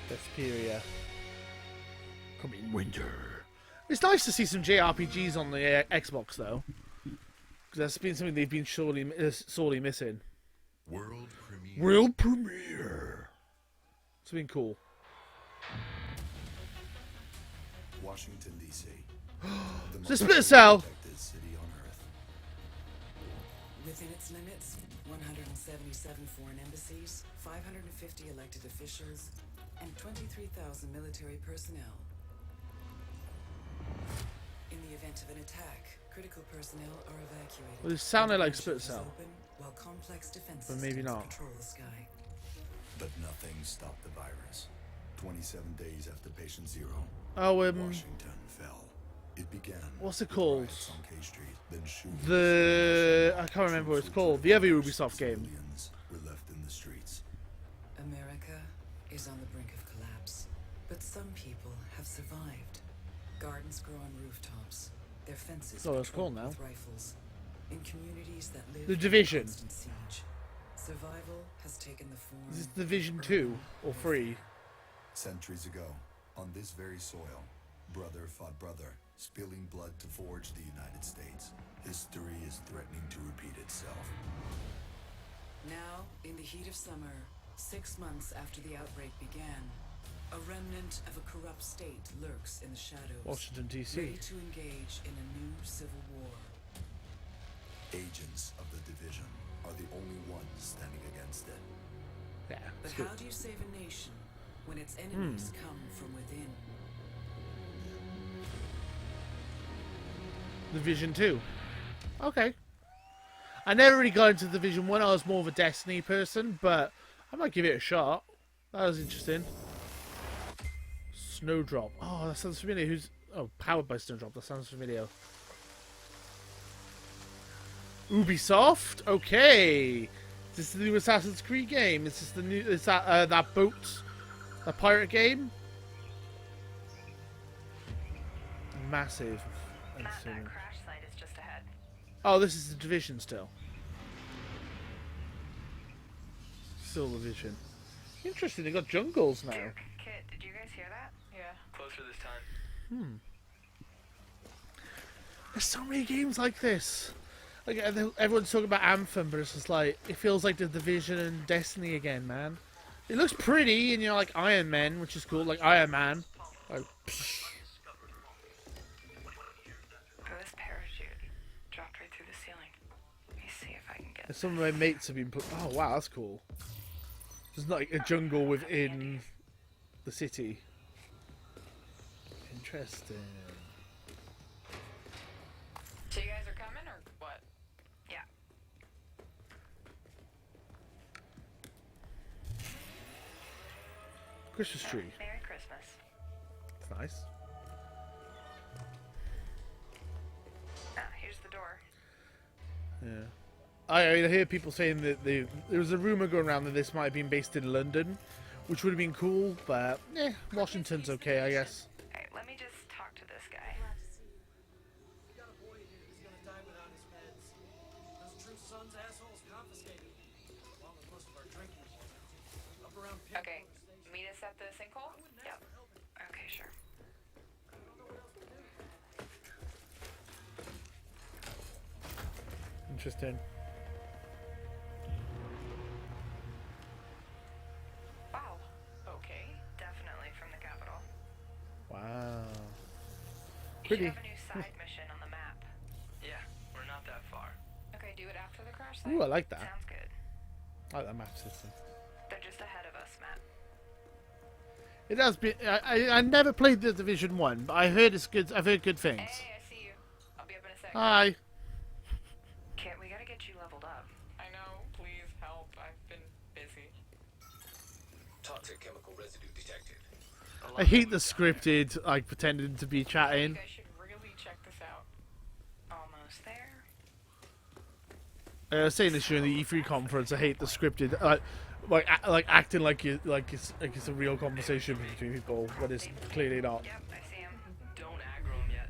Vesperia. Coming winter. It's nice to see some JRPGs on the Xbox, though. Because that's been something they've been sorely missing. World premiere. World premiere. It's been cool. Washington, D.C. It's a Splinter Cell. City on Earth. Within its limits, 177 foreign embassies, 550 elected officials, and 23,000 military personnel. In the event of an attack, critical personnel are evacuated. Well, it sounded like Splinter Cell. While complex defense But maybe systems not. control the sky. But nothing stopped the virus. 27 days after patient zero, Oh, Washington fell. It began. What's it with called? riots on K Street, then shootings. I can't remember what it's called. The other Ubisoft game. Civilians were left in the streets. America is on the brink of collapse, but some people have survived. Gardens grow on rooftops. Their fences Oh, that's patrolled cool now. with rifles. In communities that live The in Division. constant siege, survival has taken the form. Is this Division 2 or 3? Centuries ago, on this very soil, brother fought brother, spilling blood to forge the United States. History is threatening to repeat itself. Now, in the heat of summer, 6 months after the outbreak began, a remnant of a corrupt state lurks in the shadows, Washington, D.C. ready to engage in a new civil war. Agents of the Division are the only ones standing against it. Yeah. But it's how good. do you save a nation when its enemies come from within? Division 2. Okay. I never really got into Division 1. I was more of a Destiny person, but I might give it a shot. That was interesting. Snowdrop. Oh, that sounds familiar. Who's... Oh, powered by Snowdrop. That sounds familiar. Ubisoft? Okay. Is this the new Assassin's Creed game? Is this the new... Is that that boat? That pirate game? Massive. Matt, that crash site is just ahead. Oh, this is the Division still. Still Division. Interesting, they got jungles now. Kit, did you guys hear that? Yeah. Closer this time. There's so many games like this. Like everyone's talking about Anthem, but it's just like it feels like the Division and Destiny again, man. It looks pretty, and you're like Iron Man, which is cool, like Iron Man. Like, psh. Oh, this parachute dropped right through the ceiling. Let me see if I can get. Some of my mates have been put. Oh wow, that's cool. There's like a jungle within the city. Interesting. So you guys are coming or what? Yeah. Christmas tree. Merry Christmas. It's nice. Ah, here's the door. Yeah. I hear people saying that there was a rumor going around that this might have been based in London, which would have been cool, but Washington's okay, I guess. Hey, let me just talk to this guy. We got a boy here who's gonna die without his meds. Those true sons assholes confiscated, along with most of our drinking water. Up around Okay, meet us at the sinkhole? Yep. Okay, sure. Interesting. Wow. Okay, definitely from the capital. Wow. You Pretty. should have a new side mission on the map. Yeah, we're not that far. Okay, do it after the crash site. Ooh, I like that. Sounds good. I like that map system. They're just ahead of us, Matt. It has been. I never played the Division 1, but I heard it's good. I've heard good things. Hey, I see you. I'll be up in a second. Hi. Kit, we gotta get you leveled up. I know. Please help. I've been busy. Toxic chemical residue detected. I hate the scripted, like pretending to be chatting. You guys should really check this out. Almost there. I was saying this during the E3 conference. I hate the scripted, like acting like it's a real conversation between people, but it's clearly not. Yep, I see him. Don't aggro him yet.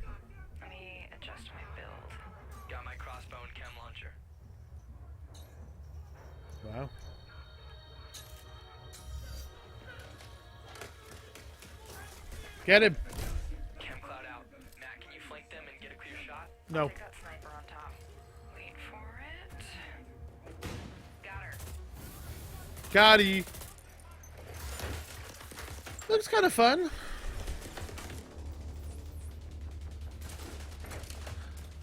Let me adjust my build. Got my crossbow and chem launcher. Wow. Get him. Chem cloud out. Matt, can you flank them and get a clear shot? No. Take that sniper on top. Wait for it. Got her. Gotti. Looks kind of fun.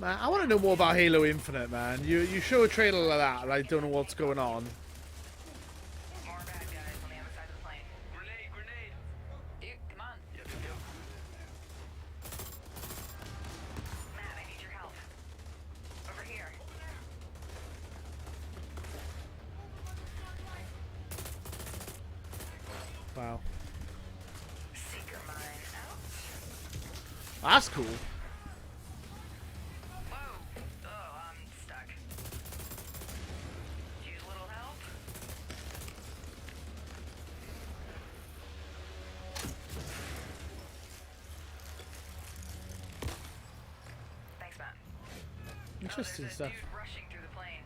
Man, I want to know more about Halo Infinite, man. You show a trailer like that, and I don't know what's going on. More bad guys on the other side of the plane. Grenade, grenade. Dude, come on. Yep. Matt, I need your help. Over here. Wow. Seeker mine out. That's cool. Whoa. Oh, I'm stuck. Use a little help. Thanks, Matt. Interesting There's a stuff. dude rushing through the plane.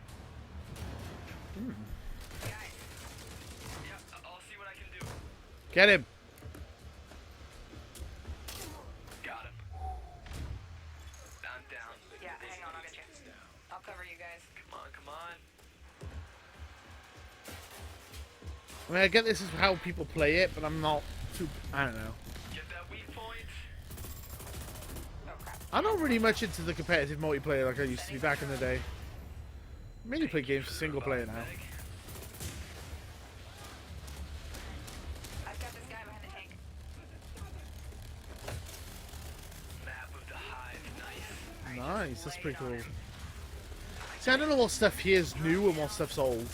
Guys, Yep, I'll see what I can do. Get him. Got him. I'm down. yeah, hang on, I'll get you. I'll cover you guys. Come on, come on. I mean, I get this is how people play it, but I'm not too. I don't know. Get that weak point. I'm not really much into the competitive multiplayer like I used to be back in the day. I mainly play games for single player now. I've got this guy behind the tank. Map of the hive. Nice, that's pretty cool. See, I don't know what stuff here is new and what stuff's old.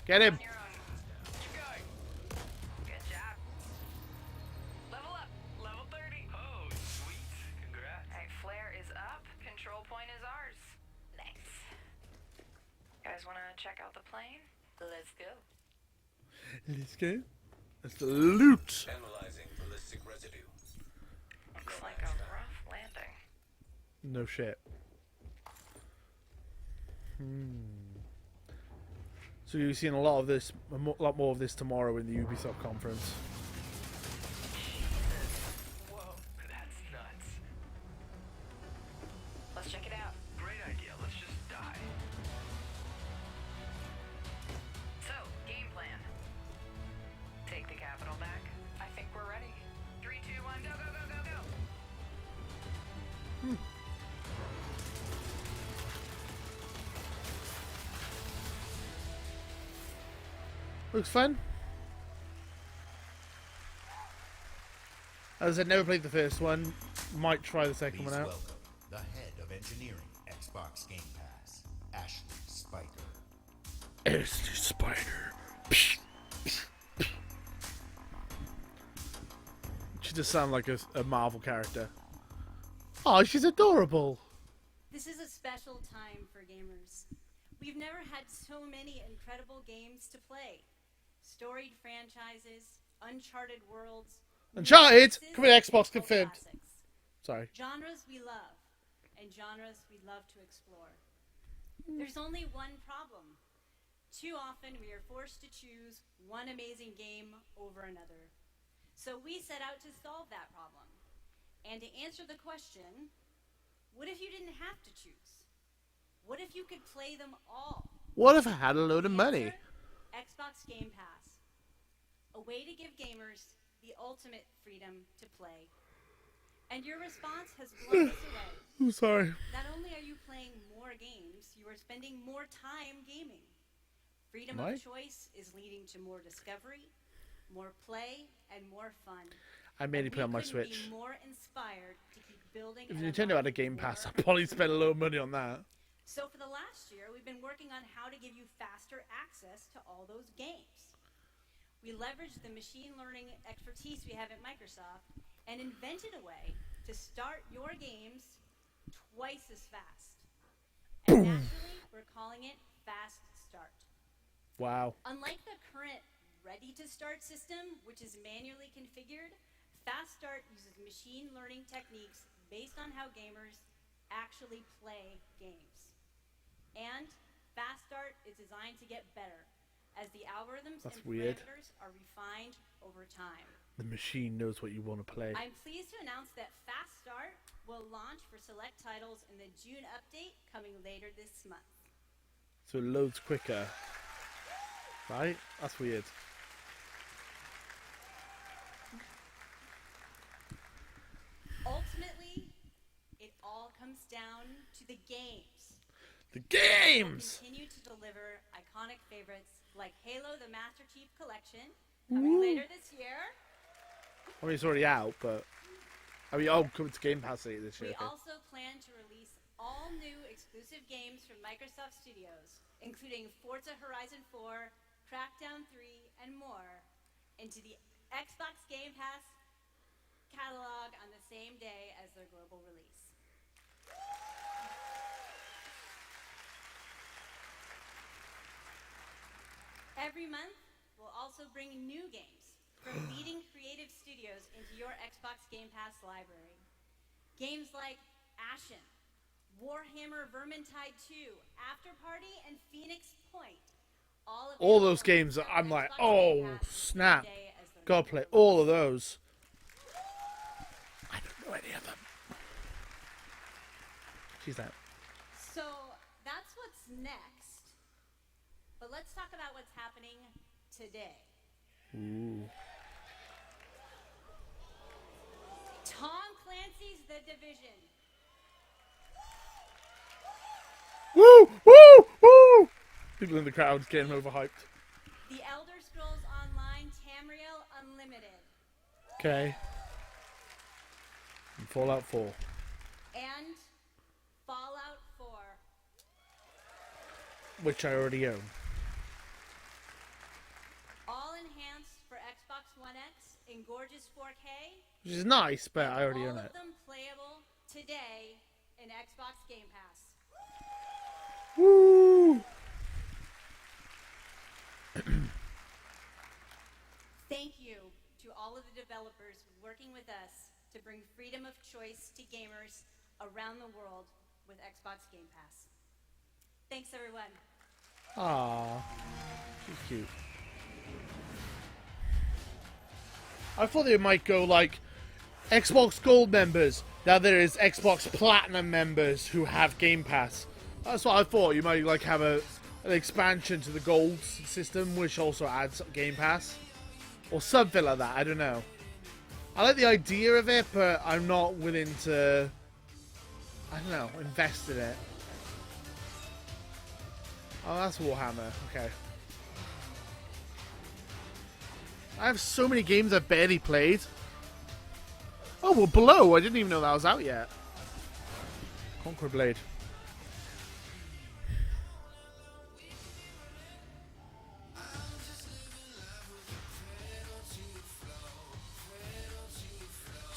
Get him! Good job. Level up. Level 30. Oh, sweet. Congrats. Alright, flare is up. Control point is ours. Nice. Guys wanna check out the plane? Let's go. Let's go. That's the loot! Analyzing ballistic residue. Looks like a rough landing. No shit. So you're seeing a lot of this, a lot more of this tomorrow in the Ubisoft conference. Whoa, that's nuts. Let's check it out. Great idea. Let's just die. So, game plan. Take the capital back. I think we're ready. 3, 2, 1, go, go, go, go, go. Looks fun. As I never played the first one, might try the second Please one out. welcome the head of engineering, Xbox Game Pass, Ashley Spiker. Ashley Spider. She just sounds like a Marvel character. Oh, she's adorable. This is a special time for gamers. We've never had so many incredible games to play. Storied franchises, uncharted worlds. Uncharted! Come here, Xbox confirmed. Classics. Sorry. Genres we love, and genres we love to explore. There's only one problem. Too often we are forced to choose one amazing game over another. So we set out to solve that problem. And to answer the question, what if you didn't have to choose? What if you could play them all? What if I had a load of money? Xbox Game Pass. A way to give gamers the ultimate freedom to play. And your response has blown us away. I'm sorry. Not only are you playing more games, you are spending more time gaming. Freedom Am I? of choice is leading to more discovery, more play, and more fun. I mainly And play on my we couldn't Switch. be more inspired to keep building If and Nintendo had a Game Pass, I'd probably spend a lot of money on that. So for the last year, we've been working on how to give you faster access to all those games. We leveraged the machine learning expertise we have at Microsoft and invented a way to start your games twice as fast. And naturally, we're calling it Fast Start. Wow. Unlike the current Ready to Start system, which is manually configured, Fast Start uses machine learning techniques based on how gamers actually play games. And Fast Start is designed to get better as the algorithms That's and weird. parameters are refined over time. The machine knows what you want to play. I'm pleased to announce that Fast Start will launch for select titles in the June update coming later this month. So it loads quicker. Right? That's weird. Ultimately, it all comes down to the games. The games! We'll continue to deliver iconic favorites like Halo the Master Chief Collection coming Woo. later this year. I mean, it's already out, but... I mean, oh, coming to Game Pass later this year. We Okay. also plan to release all new exclusive games from Microsoft Studios, including Forza Horizon 4, Crackdown 3, and more, into the Xbox Game Pass catalog on the same day as their global release. Every month, we'll also bring new games from leading creative studios into your Xbox Game Pass library. Games like Ashen, Warhammer Vermintide 2, After Party, and Phoenix Point. All those games, I'm like, oh, snap. Gotta play all of those. I don't know any of them. She's out. So that's what's next. But let's talk about what's happening today. Ooh. Tom Clancy's The Division. Woo! Woo! Woo! People in the crowd getting overhyped. The Elder Scrolls Online Tamriel Unlimited. Okay. And Fallout 4. And Fallout 4. Which I already own. All enhanced for Xbox One X in gorgeous 4K. Which is nice, but I already own All it. of them playable today in Xbox Game Pass. Woo! Thank you to all of the developers working with us to bring freedom of choice to gamers around the world with Xbox Game Pass. Thanks, everyone. Aww. She's cute. I thought they might go like Xbox Gold members. Now there is Xbox Platinum members who have Game Pass. That's what I thought. You might like have an expansion to the Gold system, which also adds Game Pass, or something like that. I don't know. I like the idea of it, but I'm not willing to. I don't know. Invest in it. Oh, that's Warhammer. Okay. I have so many games I've barely played. Oh, well, Below. I didn't even know that was out yet. Conquer Blade.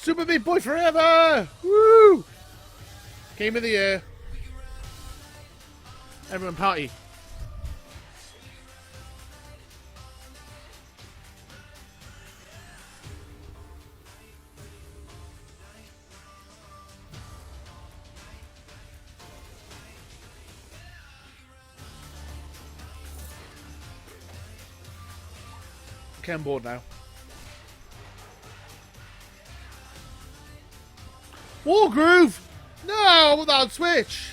Super Meat Boy forever! Woo! Game of the year. Everyone party. Okay, I'm bored now. Wargroove! No, without Switch!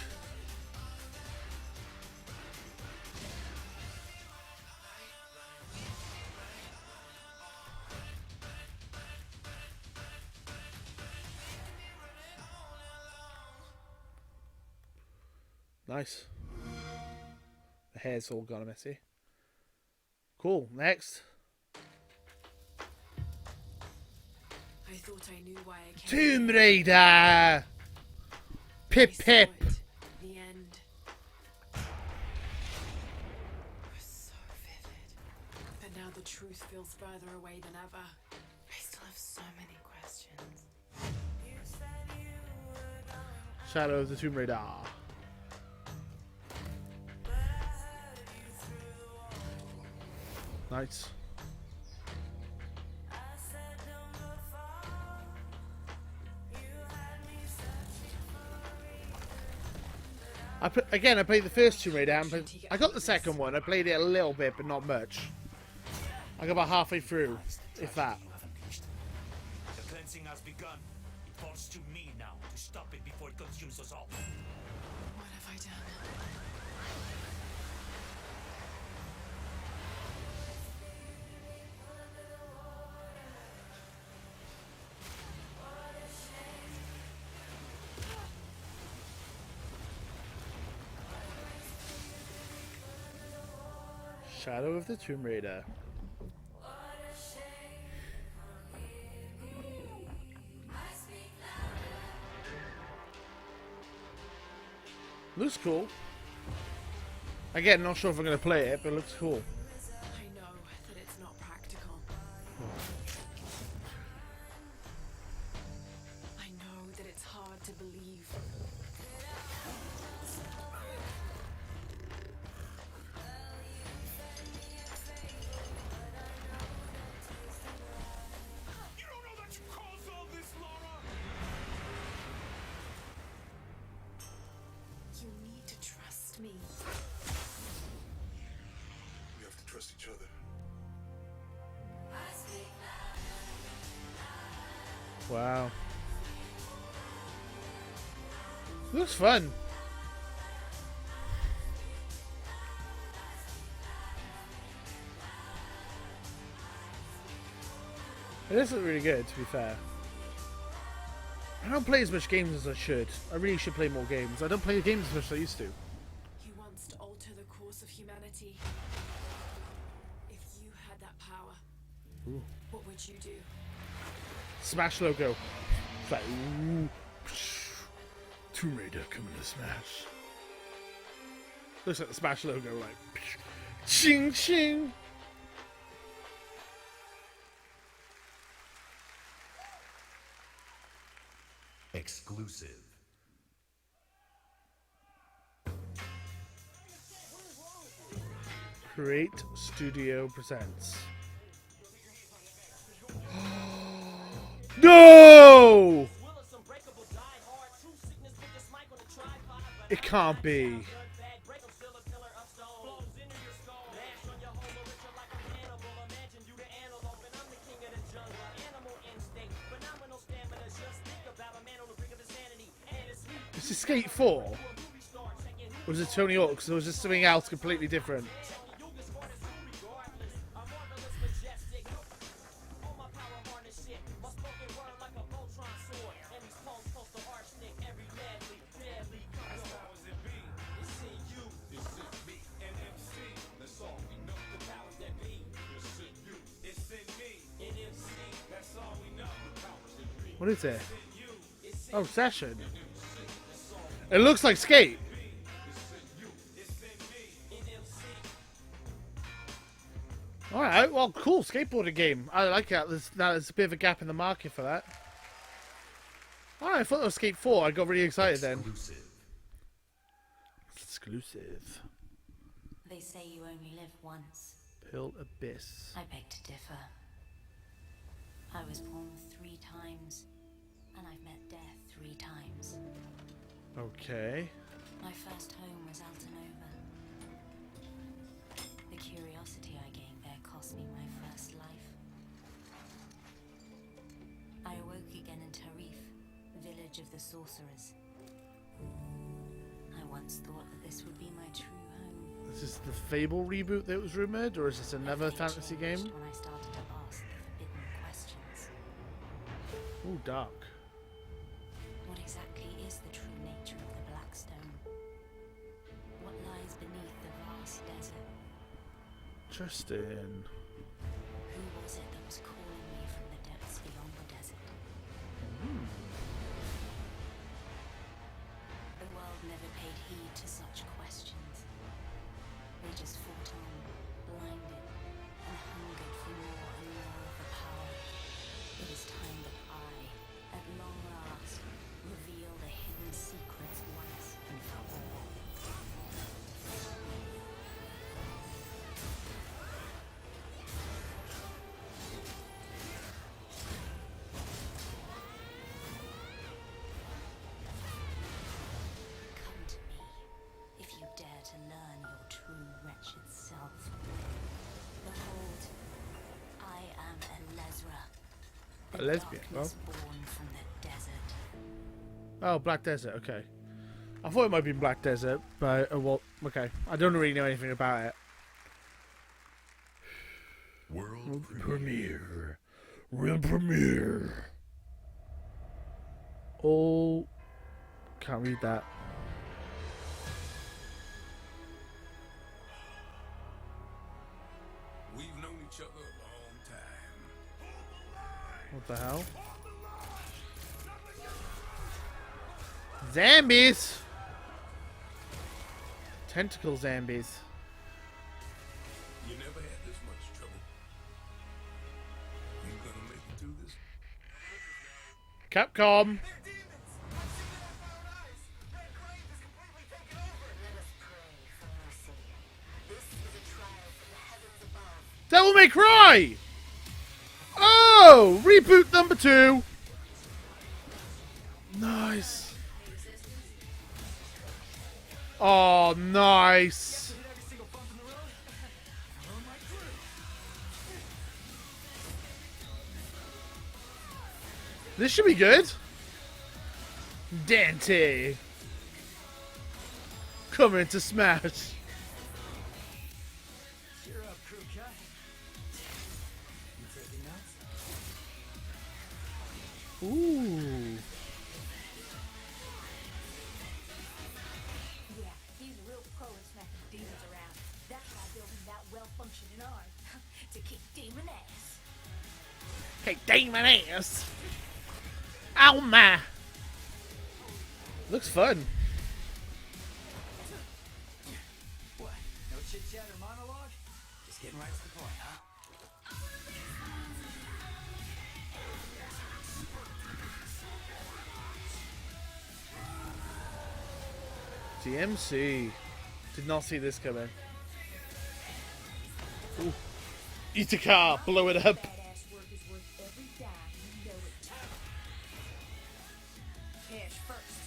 Nice. The hair's all gone messy. Cool, next. I thought I knew why I came. Tomb Raider! Pip Pip! The end was so vivid. But now the truth feels further away than ever. I still have so many questions. Shadow of the Tomb Raider. Nice. Again, I played the first Tomb Raider. I got the second one. I played it a little bit, but not much. I got about halfway through, if that. The cleansing has begun. It falls to me now to stop it before it consumes us all. What have I done? Shadow of the Tomb Raider. Looks cool. Again, not sure if I'm going to play it, but it looks cool. I know that it's not practical. I know that it's hard to believe. You don't know that you caused all this, Laura! You need to trust me. We have to trust each other. Wow. Looks fun. It isn't really good, to be fair. I don't play as much games as I should. I really should play more games. I don't play games as much as I used to. He wants to alter the course of humanity. If you had that power, Ooh. what would you do? Smash logo. It's like, ooh. Tomb Raider coming to Smash. Looks like the Smash logo, like, ching ching. Exclusive. Create Studio presents. No! It can't be. Is this Skate 4? Or was it Tony Hawk's? Or was this something else completely different? What is it? Oh, Session. It looks like Skate. Alright, well, cool skateboarding game. I like that. There's a bit of a gap in the market for that. Alright, I thought it was Skate 4. I got really excited then. Exclusive. They say you only live once. Pill Abyss. I beg to differ. I was born 3 times, and I've met death 3 times. Okay. My first home was Altanova. The curiosity I gained there cost me my first life. I awoke again in Tarif, village of the sorcerers. I once thought that this would be my true home. Is this the Fable reboot that was rumored, or is this another fantasy game? When I started to ask the forbidden questions. Ooh, dark. What exactly is the true nature of the Blackstone? What lies beneath the vast desert? Interesting. Who was it that was calling me from the depths beyond the desert? The world never paid heed to such questions. They just fought on, blinded, and hungered for more and more of the power. It is time that I, at long last, reveal the hidden secrets once and for all. Come to me, if you dare to learn your true wretched self. Behold, I am Elezra, A lesbian, darkness born from the desert. Oh, Black Desert, okay. I thought it might be Black Desert, but, well, okay. I don't really know anything about it. World premiere. World premiere. Oh, can't read that. We've known each other a long time. What the hell? Zombies! Tentacle zombies. You never had this much trouble. You gonna make it through this? Capcom. Devil May Cry! Oh! Reboot number 2! Nice. Oh, nice. This should be good. Dante. Coming to Smash. Cheer up, crew cut. You taking notes? Ooh. Yeah, he's a real pro at smacking demons around. That's why building that well-functioning arm to kick demon ass. Hey, demon ass. Ow, ma. Looks fun. What? No chit chat or monologue? Just getting right to the point, huh? DMC. Did not see this coming. Ooh. Eat a car, blow it up. Badass work is worth every dime, you know it. Cash first.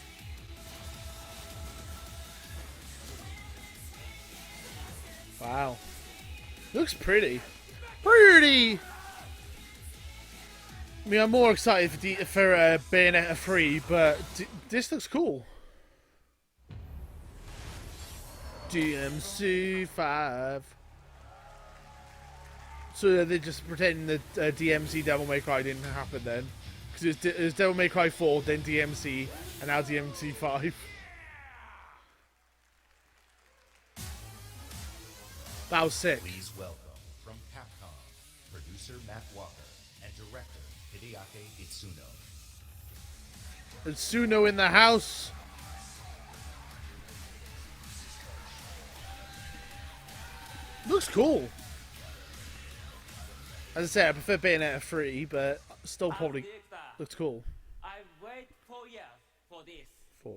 Wow. Looks pretty. Pretty! I mean, I'm more excited for Bayonetta 3, but this looks cool. DMC 5. So they're just pretending that DMC Devil May Cry didn't happen then. Because it was Devil May Cry 4, then DMC, and now DMC 5. That was sick. Please welcome from Capcom, producer Matt Walker and director Hideaki Itsuno. Itsuno in the house. Looks cool. As I said, I prefer Bayonetta 3, but still probably looks cool. I wait 4 years for this. 4.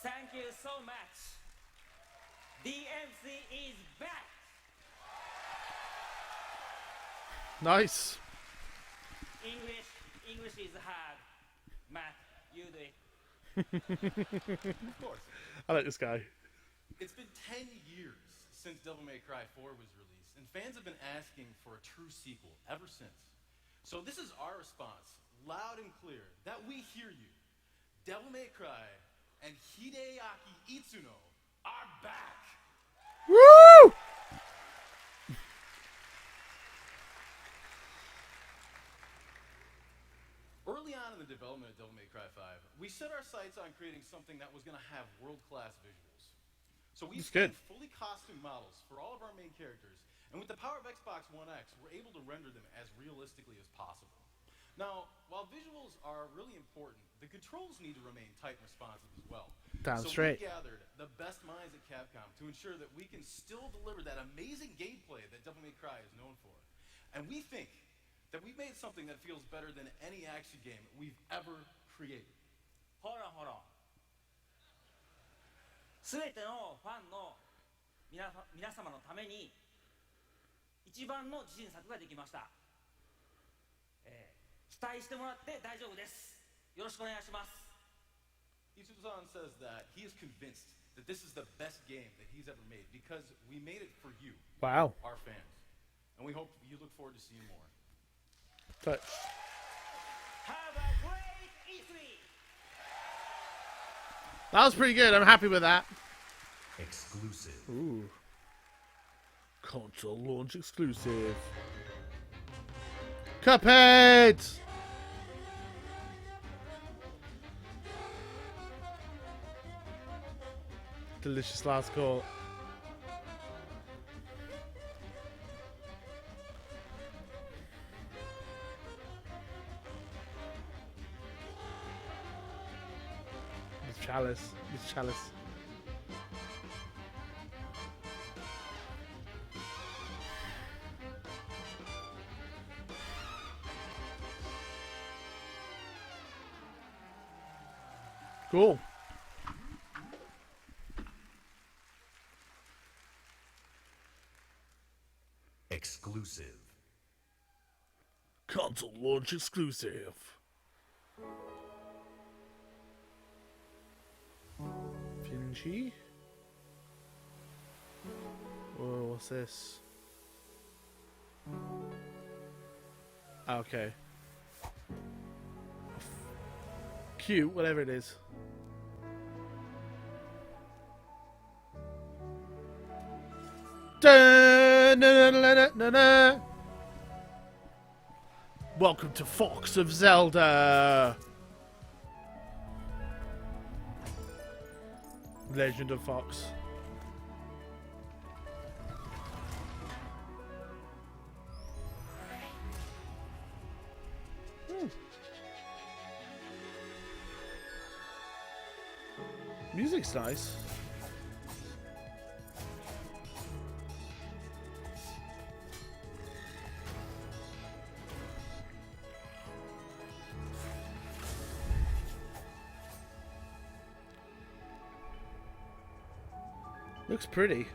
Thank you so much. DMC is back. Nice. English is hard. Matt, you do it. Of course. I like this guy. It's been 10 years since Devil May Cry 4 was released, and fans have been asking for a true sequel ever since. So this is our response, loud and clear, that we hear you. Devil May Cry and Hideaki Itsuno are back. Woo! Early on in the development of Devil May Cry 5, we set our sights on creating something that was going to have world-class visuals. So we scanned fully costumed models for all of our main characters, and with the power of Xbox One X, we're able to render them as realistically as possible. Now, while visuals are really important, the controls need to remain tight and responsive as well. Damn so straight. we gathered the best minds at Capcom to ensure that we can still deliver that amazing gameplay that Devil May Cry is known for. And we think that we've made something that feels better than any action game we've ever created. ほらほら。すべてのファンの皆様のために一番の自信作ができました。期待してもらって大丈夫です。よろしくお願いします。Itsuno says that he is convinced that this is the best game that he's ever made because we made it for you, Wow. our fans. And we hope you look forward to seeing more. Touch. Have a great E3. That was pretty good. I'm happy with that. Exclusive. Ooh. Console launch exclusive. Cuphead! Delicious last call. It's chalice. It's chalice. Cool. Exclusive. Console launch exclusive. Finchy? Oh, what's this? Okay. Cute, whatever it is. Dun, na, na, na, na, na, na. Welcome to Fox of Zelda. Legend of Fox. Music's nice. Looks pretty.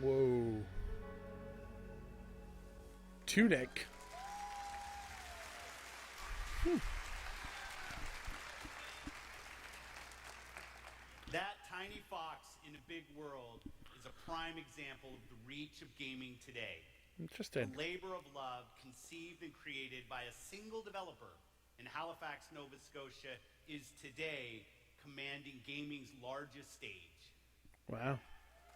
Whoa. Tunic. That tiny fox in a big world is a prime example of the reach of gaming today. Interesting. A labor of love conceived and created by a single developer in Halifax, Nova Scotia is today commanding gaming's largest stage. Wow.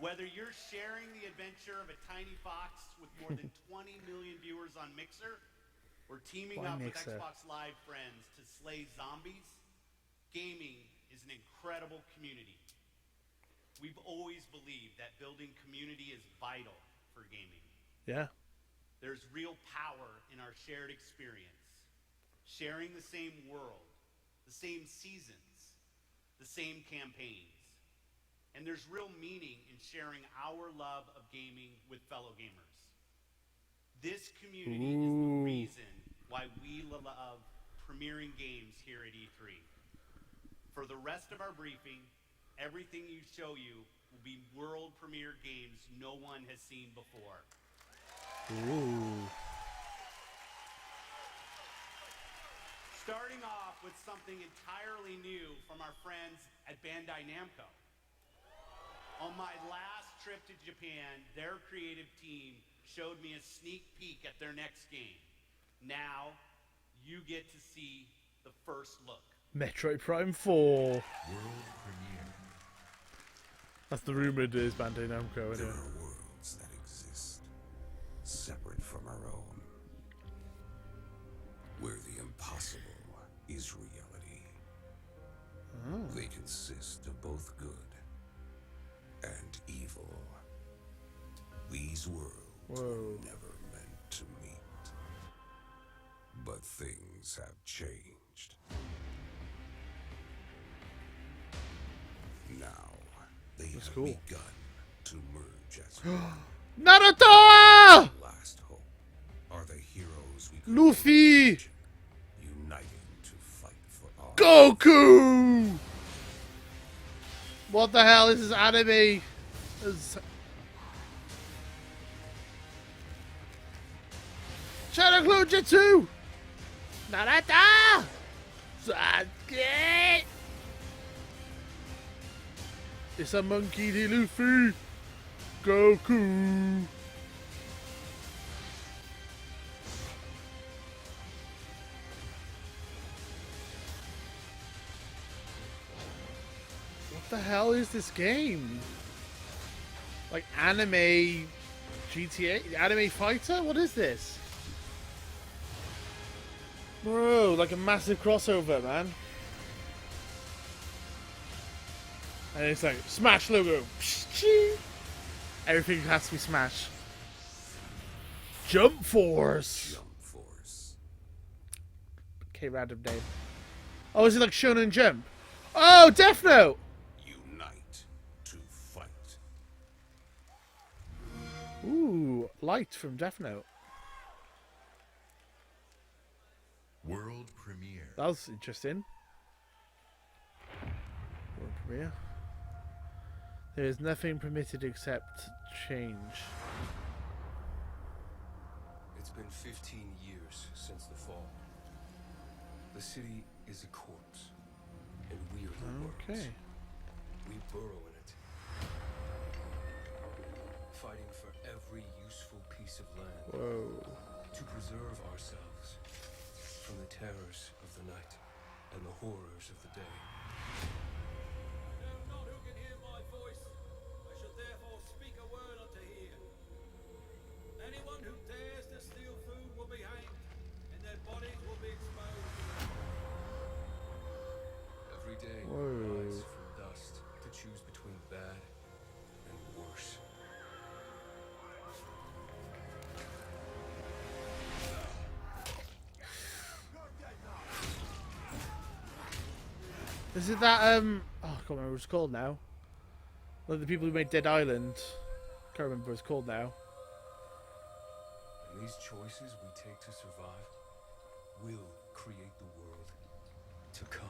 Whether you're sharing the adventure of a tiny fox with more than 20 million viewers on Mixer, or teaming up with Xbox Live friends to slay zombies, gaming is an incredible community. We've always believed that building community is vital for gaming. Yeah. There's real power in our shared experience, sharing the same world, the same seasons, the same campaigns. And there's real meaning in sharing our love of gaming with fellow gamers. This community is the reason why we love premiering games here at E3. For the rest of our briefing, everything you show you will be world premiere games no one has seen before. Ooh. Starting off with something entirely new from our friends at Bandai Namco. On my last trip to Japan, their creative team showed me a sneak peek at their next game. Now, you get to see the first look. Metroid Prime 4. World premiere. That's the rumored is Bandai Namco, isn't There it? are worlds that exist, separate from our own, where the impossible is reality. Oh. They consist of both good and evil. These worlds were never meant to meet. But things have changed. Now, they have begun to merge as one. Naruto! Last hope are the heroes we could Luffy! uniting to fight for our Goku! What the hell? This is anime. Shadow Clone Jutsu! Naruto! Sasuke! It's a monkey D. Luffy! Goku! What the hell is this game? Like anime GTA? Anime fighter? What is this? Bro, like a massive crossover, man. And it's like, Smash logo. Everything has to be Smash. Jump Force. Jump Force. Okay, random name. Oh, is it like Shonen Jump? Oh, Death Note! Unite to fight. Ooh, Light from Death Note. World premiere. That was interesting. World premiere. There is nothing permitted except change. It's been 15 years since the fall. The city is a corpse, and we are the worms. We burrow in it, fighting for every useful piece of land. Whoa. To preserve ourselves from the terrors of the night and the horrors of the day. Is it that oh, I can't remember what it's called now. Like the people who made Dead Island. Can't remember what it's called now. And these choices we take to survive will create the world to come.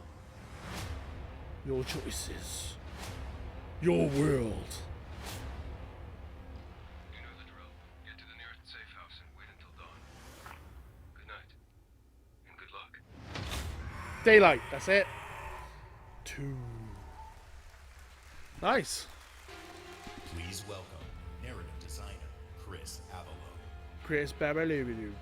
Your choices. Your world. You know the drill. Get to the nearest safe house and wait until dawn. Good night. And good luck. Daylight, that's it. 2. Nice. Please welcome narrative designer Chris Avalo. Chris Babaloo.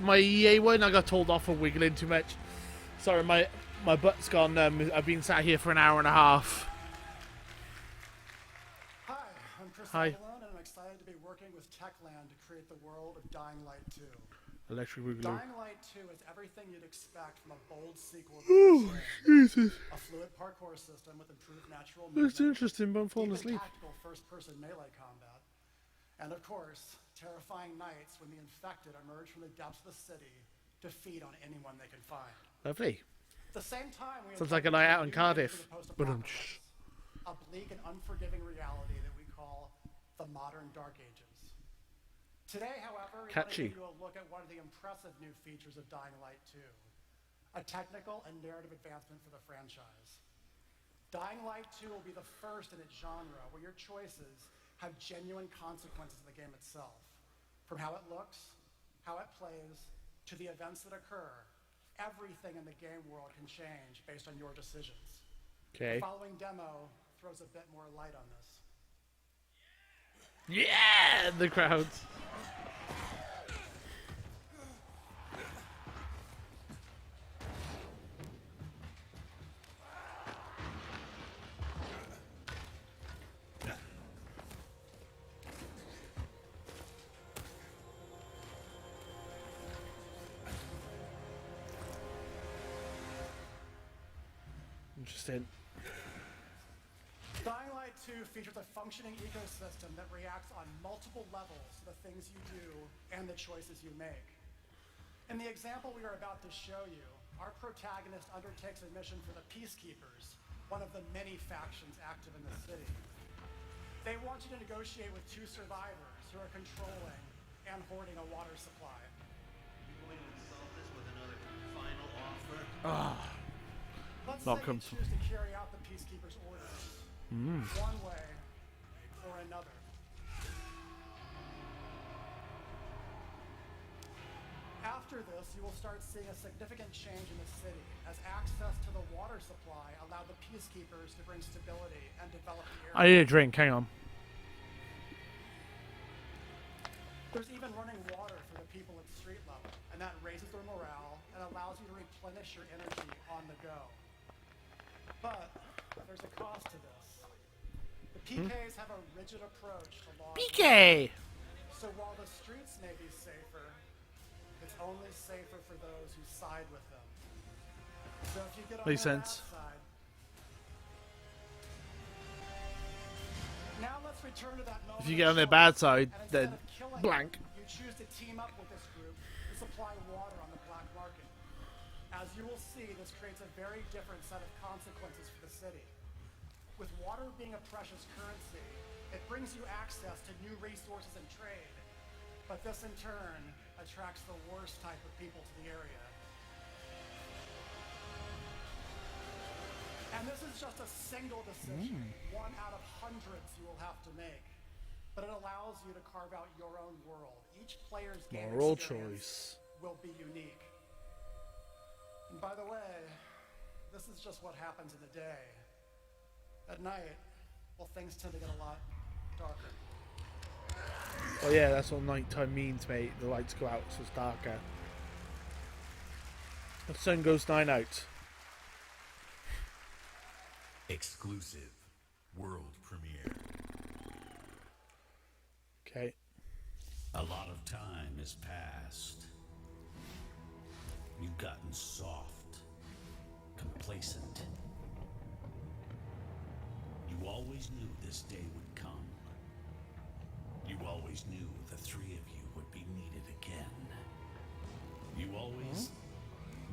My EA one, I got told off for wiggling too much. Sorry, my butt's gone. I've been sat here for an hour and a half. Hi, I'm Chris Hi. Avalone, and I'm excited to be working with Techland to create the world of Dying Light 2. Electric Boogaloo. Dying Light 2 is everything you'd expect from a bold sequel to Oh, Jesus. A fluid parkour system with improved natural That's movement, interesting, but I'm falling deep and asleep. tactical first-person melee combat, and of course, terrifying nights when the infected emerge from the depths of the city to feed on anyone they can find. Lovely. At the same time, we Sounds like a night out in Cardiff. But a bleak and unforgiving reality that we call the modern Dark Ages. Today, however, we want to Catchy. give you a look at one of the impressive new features of Dying Light 2, a technical and narrative advancement for the franchise. Dying Light 2 will be the first in its genre where your choices have genuine consequences in the game itself. From how it looks, how it plays, to the events that occur, everything in the game world can change based on your decisions. Okay. The following demo throws a bit more light on this. Yeah, the crowds. Interesting. Dying Light 2 features a functioning ecosystem that reacts on multiple levels to the things you do and the choices you make. In the example we are about to show you, our protagonist undertakes a mission for the Peacekeepers, one of the many factions active in the city. They want you to negotiate with 2 survivors who are controlling and hoarding a water supply. You going to insult us with another final offer? Let's Not say you comfortable. choose to carry out the Peacekeepers' orders, one way or another. After this, you will start seeing a significant change in the city, as access to the water supply allowed the Peacekeepers to bring stability and develop the area. I need a drink. Hang on. There's even running water for the people at street level, and that raises their morale and allows you to replenish your energy on the go. But there's a cost to this. The PKs have a rigid approach to law. PK! So while the streets may be safer, it's only safer for those who side with them. So if you get on Makes their sense. bad side. Now let's return to that moment. If you get on their bad side, And then instead of killing blank. them, you choose to team up with this group to supply water on the black market. As you will see, this creates a very different set of consequences for the city. With water being a precious currency, it brings you access to new resources and trade. But this in turn attracts the worst type of people to the area. And this is just a single decision, one out of hundreds you will have to make. But it allows you to carve out your own world. Each player's game Moral experience choice. will be unique. And by the way, this is just what happens in the day. At night, well, things tend to get a lot darker. Oh yeah, that's what nighttime means, mate. The lights go out, so it's darker. The sun goes 9 out. Exclusive world premiere. Okay. A lot of time has passed. You've gotten soft, complacent. You always knew this day would come. You always knew the 3 of you would be needed again. You always...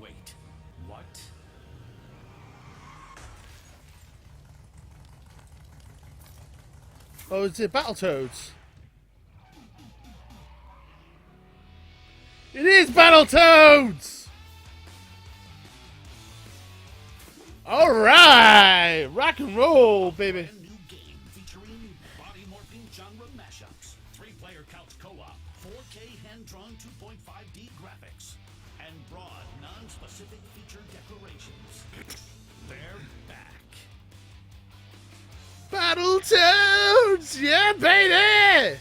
Wait, what? Oh, it's it Battletoads? It is Battletoads! Alright! Rock and roll, baby. New game featuring body morphing genre mashups, 3-player couch co-op, 4K hand-drawn 2.5D graphics, and broad, non-specific feature declarations. They're back. Battletoads! Yeah, baby!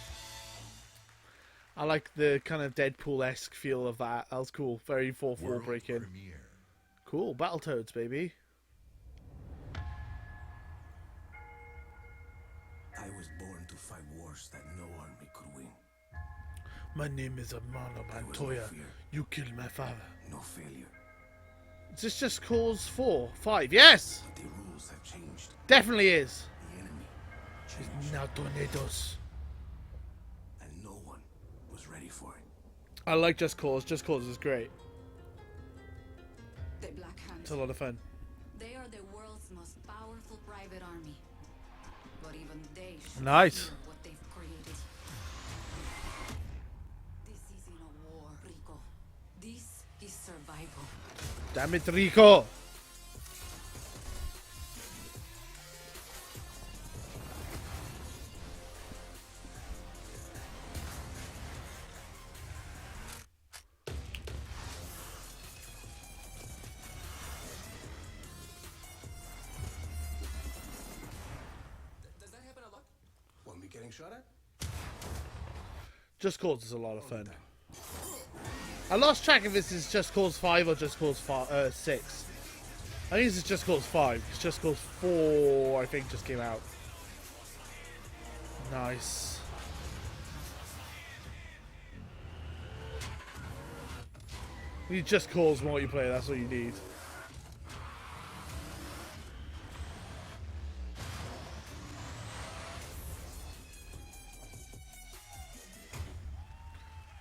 I like the kind of Deadpool-esque feel of that. That was cool. Very 4-4 break-in. Cool. Battletoads, baby. I was born to fight wars that no army could win. My name is Amano Montoya. You killed my father. No failure. Is this just cause 4? 5? Yes! But the rules have changed. Definitely is. The enemy It's changed. now tornadoes. And no one was ready for it. I like Just Cause. Just Cause is great. The Black Hand. It's a lot of fun. They are the world's most powerful private army. But even they should Nice. fear what they've created. This isn't a war, Rico. This is survival. Damn it, Rico! Does that happen a lot? Want me getting shot at? Just Cause is a lot of fun. I lost track if this is Just Cause 5 or Just Cause 6. I think this is Just Cause 5. It's Just Cause 4, I think, just came out. Nice. You need Just Cause multiplayer, that's what you need.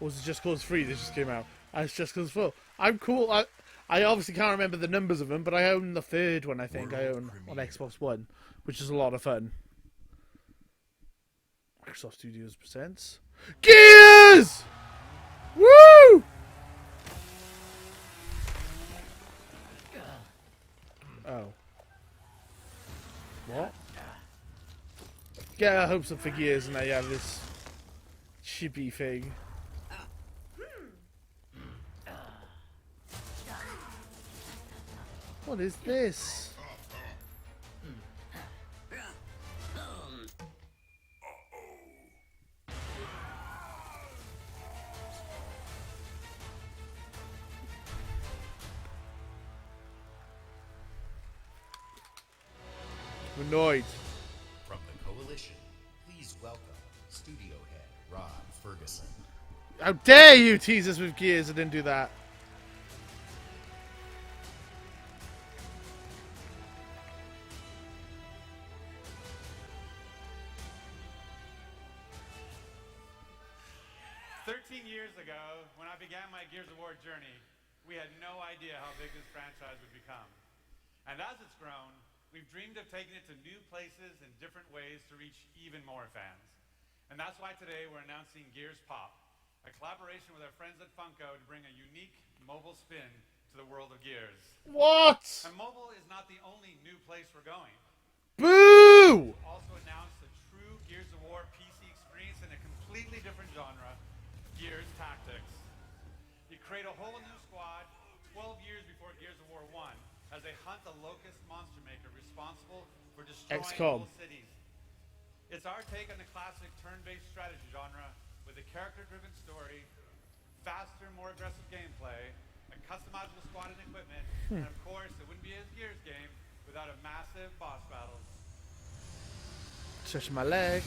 Or was it Just Cause 3 that just came out? And it's Just Cause 4. I'm cool. I obviously can't remember the numbers of them, but I own the third one, I think. I own on Xbox One, which is a lot of fun. Microsoft Studios presents Gears! Woo! Oh. What? Get our hopes up for Gears and now you have this chibi thing. What is this? Annoyed. From the Coalition, please welcome Studio Head Rob Ferguson. How dare you tease us with Gears? I didn't do that. Years ago, when I began my Gears of War journey, we had no idea how big this franchise would become. And as it's grown, we've dreamed of taking it to new places and different ways to reach even more fans. And that's why today we're announcing Gears Pop, a collaboration with our friends at Funko to bring a unique mobile spin to the world of Gears. What? And mobile is not the only new place we're going. Boo! We've also announced a true Gears of War PC experience in a completely different genre, Gears Tactics. You create a whole new squad 12 years before Gears of War 1 as they hunt the Locust monster maker responsible for destroying XCOM. whole cities. It's our take on the classic turn-based strategy genre with a character-driven story, faster, more aggressive gameplay, a customizable squad and equipment, and of course, it wouldn't be a Gears game without a massive boss battle. Stretch my leg.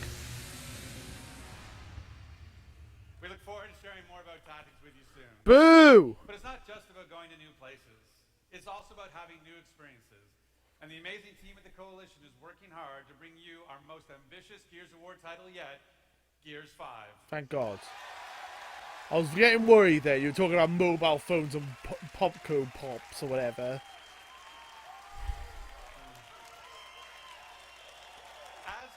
We look forward to sharing more about Tactics with you soon. Boo! But it's not just about going to new places. It's also about having new experiences. And the amazing team at the Coalition is working hard to bring you our most ambitious Gears of War title yet, Gears 5. Thank God. I was getting worried there. You were talking about mobile phones and popcorn pops or whatever. As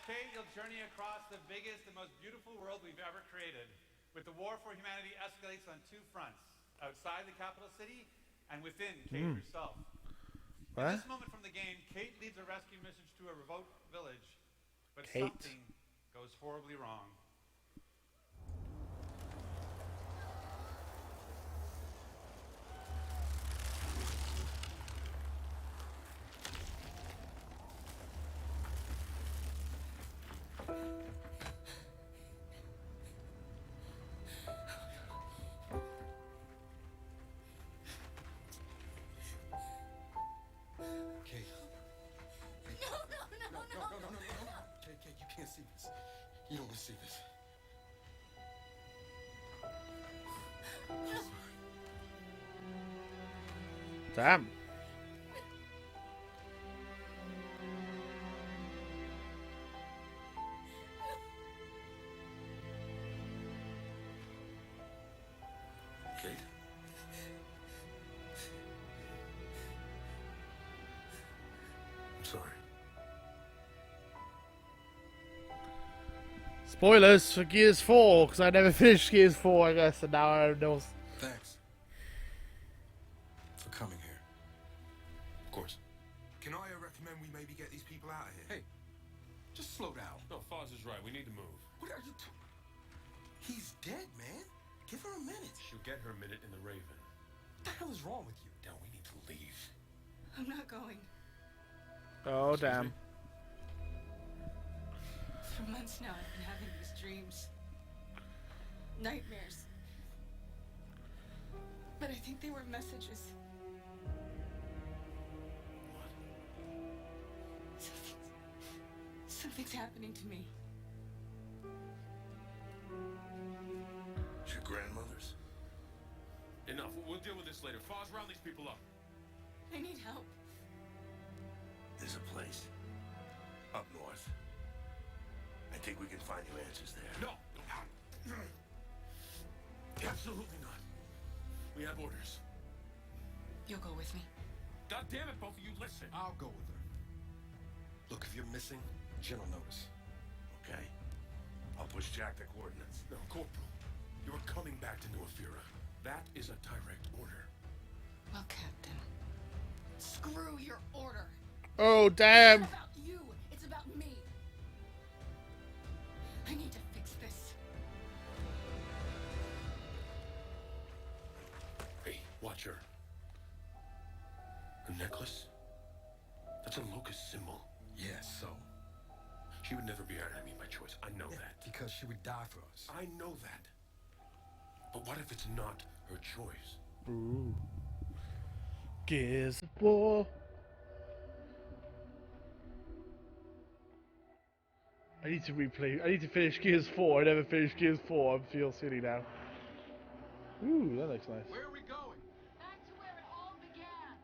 Kate, you'll journey across the biggest and most beautiful world we've ever created. With the war for humanity escalates on two fronts. Outside the capital city and within Kate herself. In this moment from the game, Kate leads a rescue message to a remote village. But something goes horribly wrong. Kate. No. Kate, you can't see this. You don't want to see this. Damn. Kate. I'm sorry. Spoilers for Gears 4, because I never finished Gears 4, I guess, and now I know. Thanks for coming here. Of course. Can I recommend we maybe get these people out of here? Hey, just slow down. No, Foz is right. We need to move. What are you He's dead, man. Give her a minute. She'll get her minute in the Raven. What the hell is wrong with you? Now we need to leave. I'm not going. Oh, damn. For months now, I've been having these dreams. Nightmares. But I think they were messages. Something's happening to me. It's your grandmother's? Enough. We'll deal with this later. Foz, round these people up. I need help. There's a place up north. I think we can find you answers there. No! Absolutely not. We have orders. You'll go with me. God damn it, both of you, listen. I'll go with her. Look, if you're missing, Jen will notice. Okay. I'll push Jack the coordinates. No, Corporal. You're coming back to New Ephira. That is a direct order. Well, Captain, screw your order. Oh, damn. It's not about you. It's about me. I need to fix this. Hey, watch her. A necklace? That's a locust symbol. Yeah, so? She would never be our enemy by choice. I know that. Because she would die for us. I know that. But what if it's not her choice? Ooh. Gears of War. I need to replay. I need to finish Gears 4. I never finished Gears 4. I feel silly now. Ooh, that looks nice. Where are we going? Back to where it all began.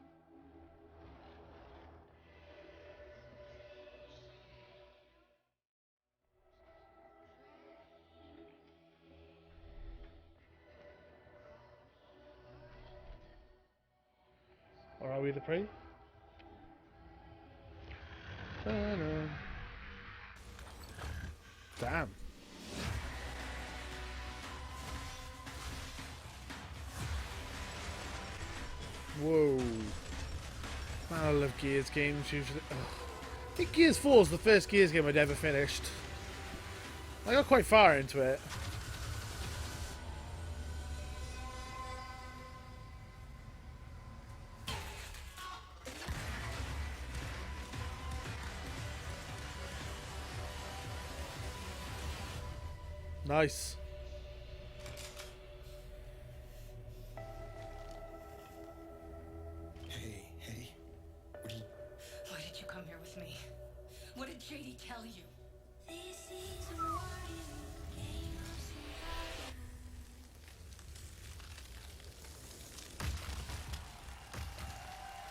Or are we the prey? Damn. Whoa. Man, I love Gears games usually. Ugh. I think Gears 4 is the first Gears game I'd ever finished. I got quite far into it. Nice. Hey. What are you... Why did you come here with me? What did JD tell you?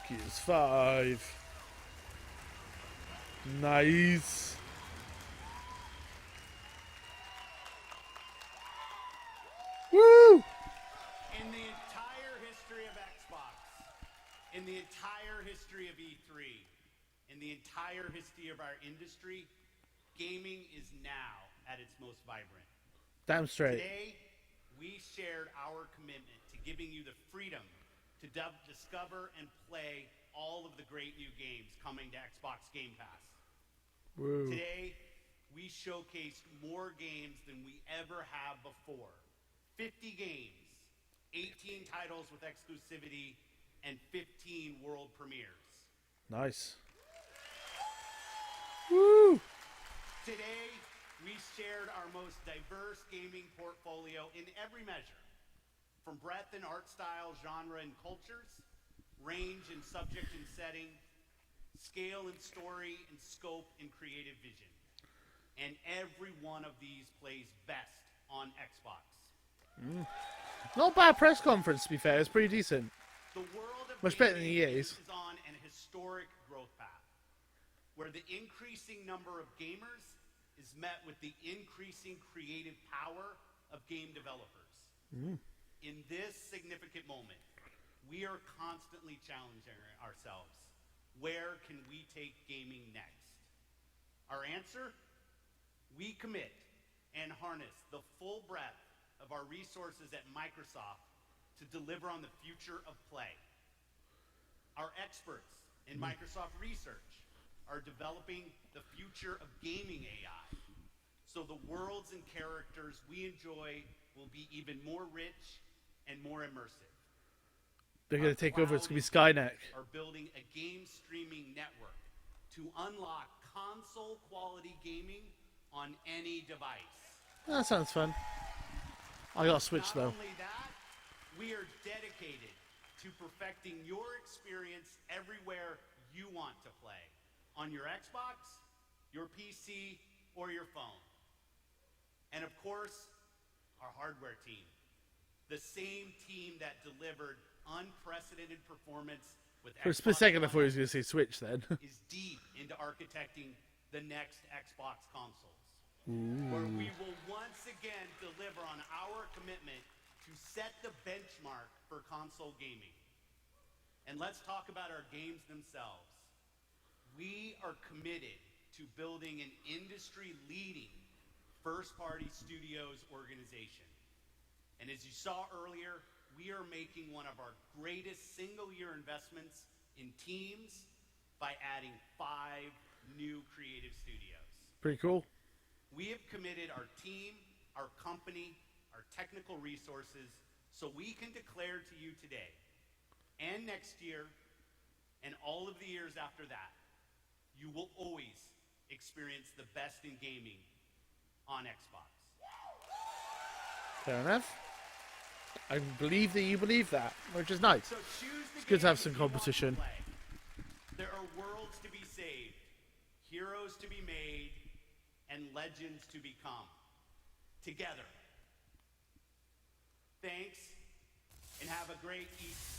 Gears 5. Nice. In the entire history of E3, in the entire history of our industry, gaming is now at its most vibrant. Damn straight. Today, we shared our commitment to giving you the freedom to discover and play all of the great new games coming to Xbox Game Pass. Woo. Today, we showcased more games than we ever have before. 50 games, 18 titles with exclusivity, and 15 world premieres. Nice. Woo! Today, we shared our most diverse gaming portfolio in every measure, from breadth and art style, genre and cultures, range and subject and setting, scale and story and scope and creative vision. And every one of these plays best on Xbox. Not a bad press conference, to be fair. It's pretty decent. The world of Much better than gaming EA's. is on an historic growth path, where the increasing number of gamers is met with the increasing creative power of game developers. In this significant moment, we are constantly challenging ourselves. Where can we take gaming next? Our answer? We commit and harness the full breadth of our resources at Microsoft to deliver on the future of play. Our experts in Microsoft Research are developing the future of gaming AI, so the worlds and characters we enjoy will be even more rich and more immersive. They're going to take over. It's going to be Skynet. Are building a game streaming network to unlock console quality gaming on any device. That sounds fun. I got a Switch though. Not only that, we are dedicated to perfecting your experience everywhere you want to play, on your Xbox, your PC, or your phone. And of course, our hardware team, the same team that delivered unprecedented performance with For a split second, I thought he was going to say Switch then. is deep into architecting the next Xbox consoles, where we will once again deliver on our commitment to set the benchmark for console gaming. And let's talk about our games themselves. We are committed to building an industry-leading first-party studios organization. And as you saw earlier, we are making one of our greatest single-year investments in teams by adding 5 new creative studios. Pretty cool. We have committed our team, our company, our technical resources, so we can declare to you today and next year and all of the years after that, you will always experience the best in gaming on Xbox. Fair enough. I believe that you believe that, which is nice. So choose the It's good to have games some you want to competition. play. There are worlds to be saved, heroes to be made, and legends to become. Together. Thanks, and have a great Easter.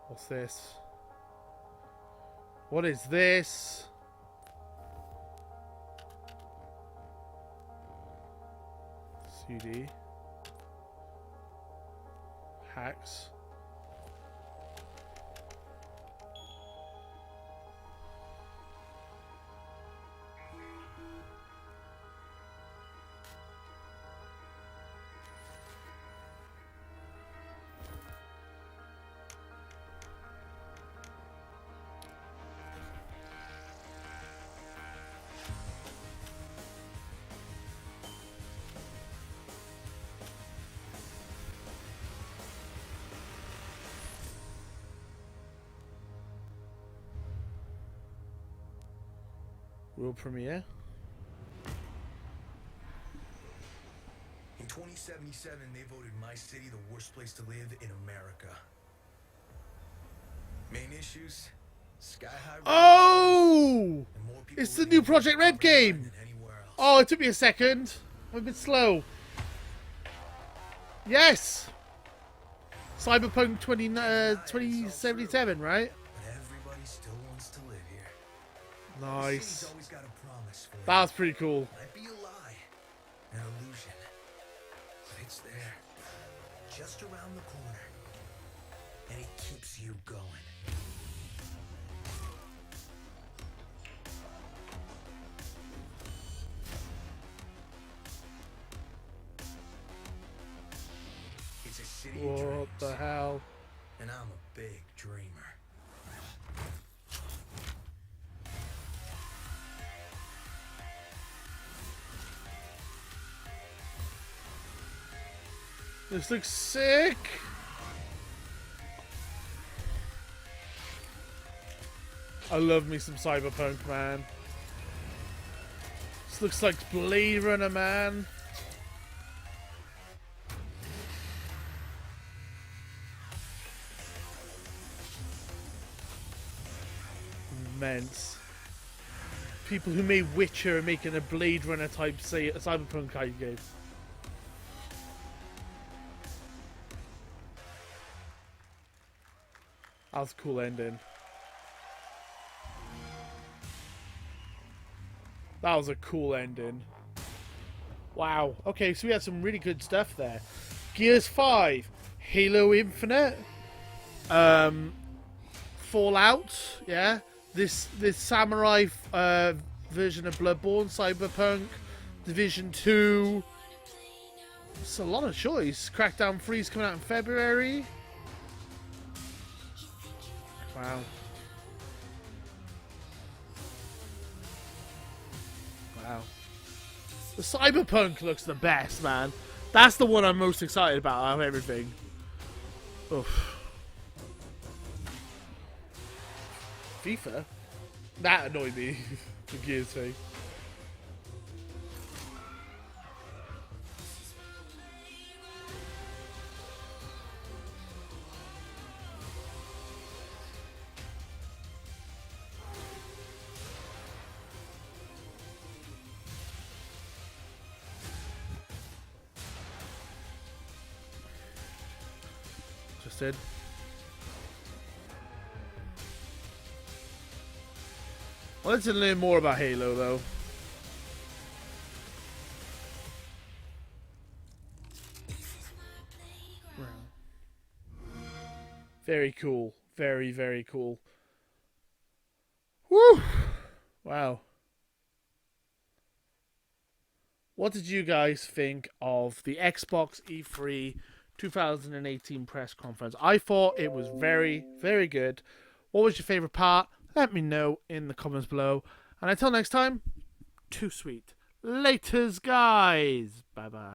What's this? What is this? CD. Hacks. World premiere. In 2077, they voted my city the worst place to live in America. Main issues: sky-high. Oh! It's the new Project Red game. Oh, it took me a second. I'm a bit slow. Yes! Cyberpunk 2077, right? But everybody still wants to live here. Nice. Always got a promise for you. That was pretty cool. Might be a lie, just around the corner. And it keeps you going. It's a city of dreams. What the hell? And I'm a big dreamer. This looks sick! I love me some Cyberpunk, man. This looks like Blade Runner, man. Immense. People who made Witcher are making a Blade Runner type, say, a Cyberpunk type game. That was a cool ending. That was a cool ending. Wow. Okay, so we had some really good stuff there. Gears 5, Halo Infinite, Fallout, yeah. This samurai version of Bloodborne, Cyberpunk, Division 2. It's a lot of choice. Crackdown 3 is coming out in February. Wow. Wow. The Cyberpunk looks the best, man. That's the one I'm most excited about out of everything. Oof. FIFA? That annoyed me. The Gears thing. Just did. I wanted to learn more about Halo, though. Very cool. Very, very cool. Woo! Wow. What did you guys think of the Xbox E3 2018 press conference? I thought it was very, very good. What was your favourite part? Let me know in the comments below. And until next time, too sweet. Laters, guys. Bye-bye.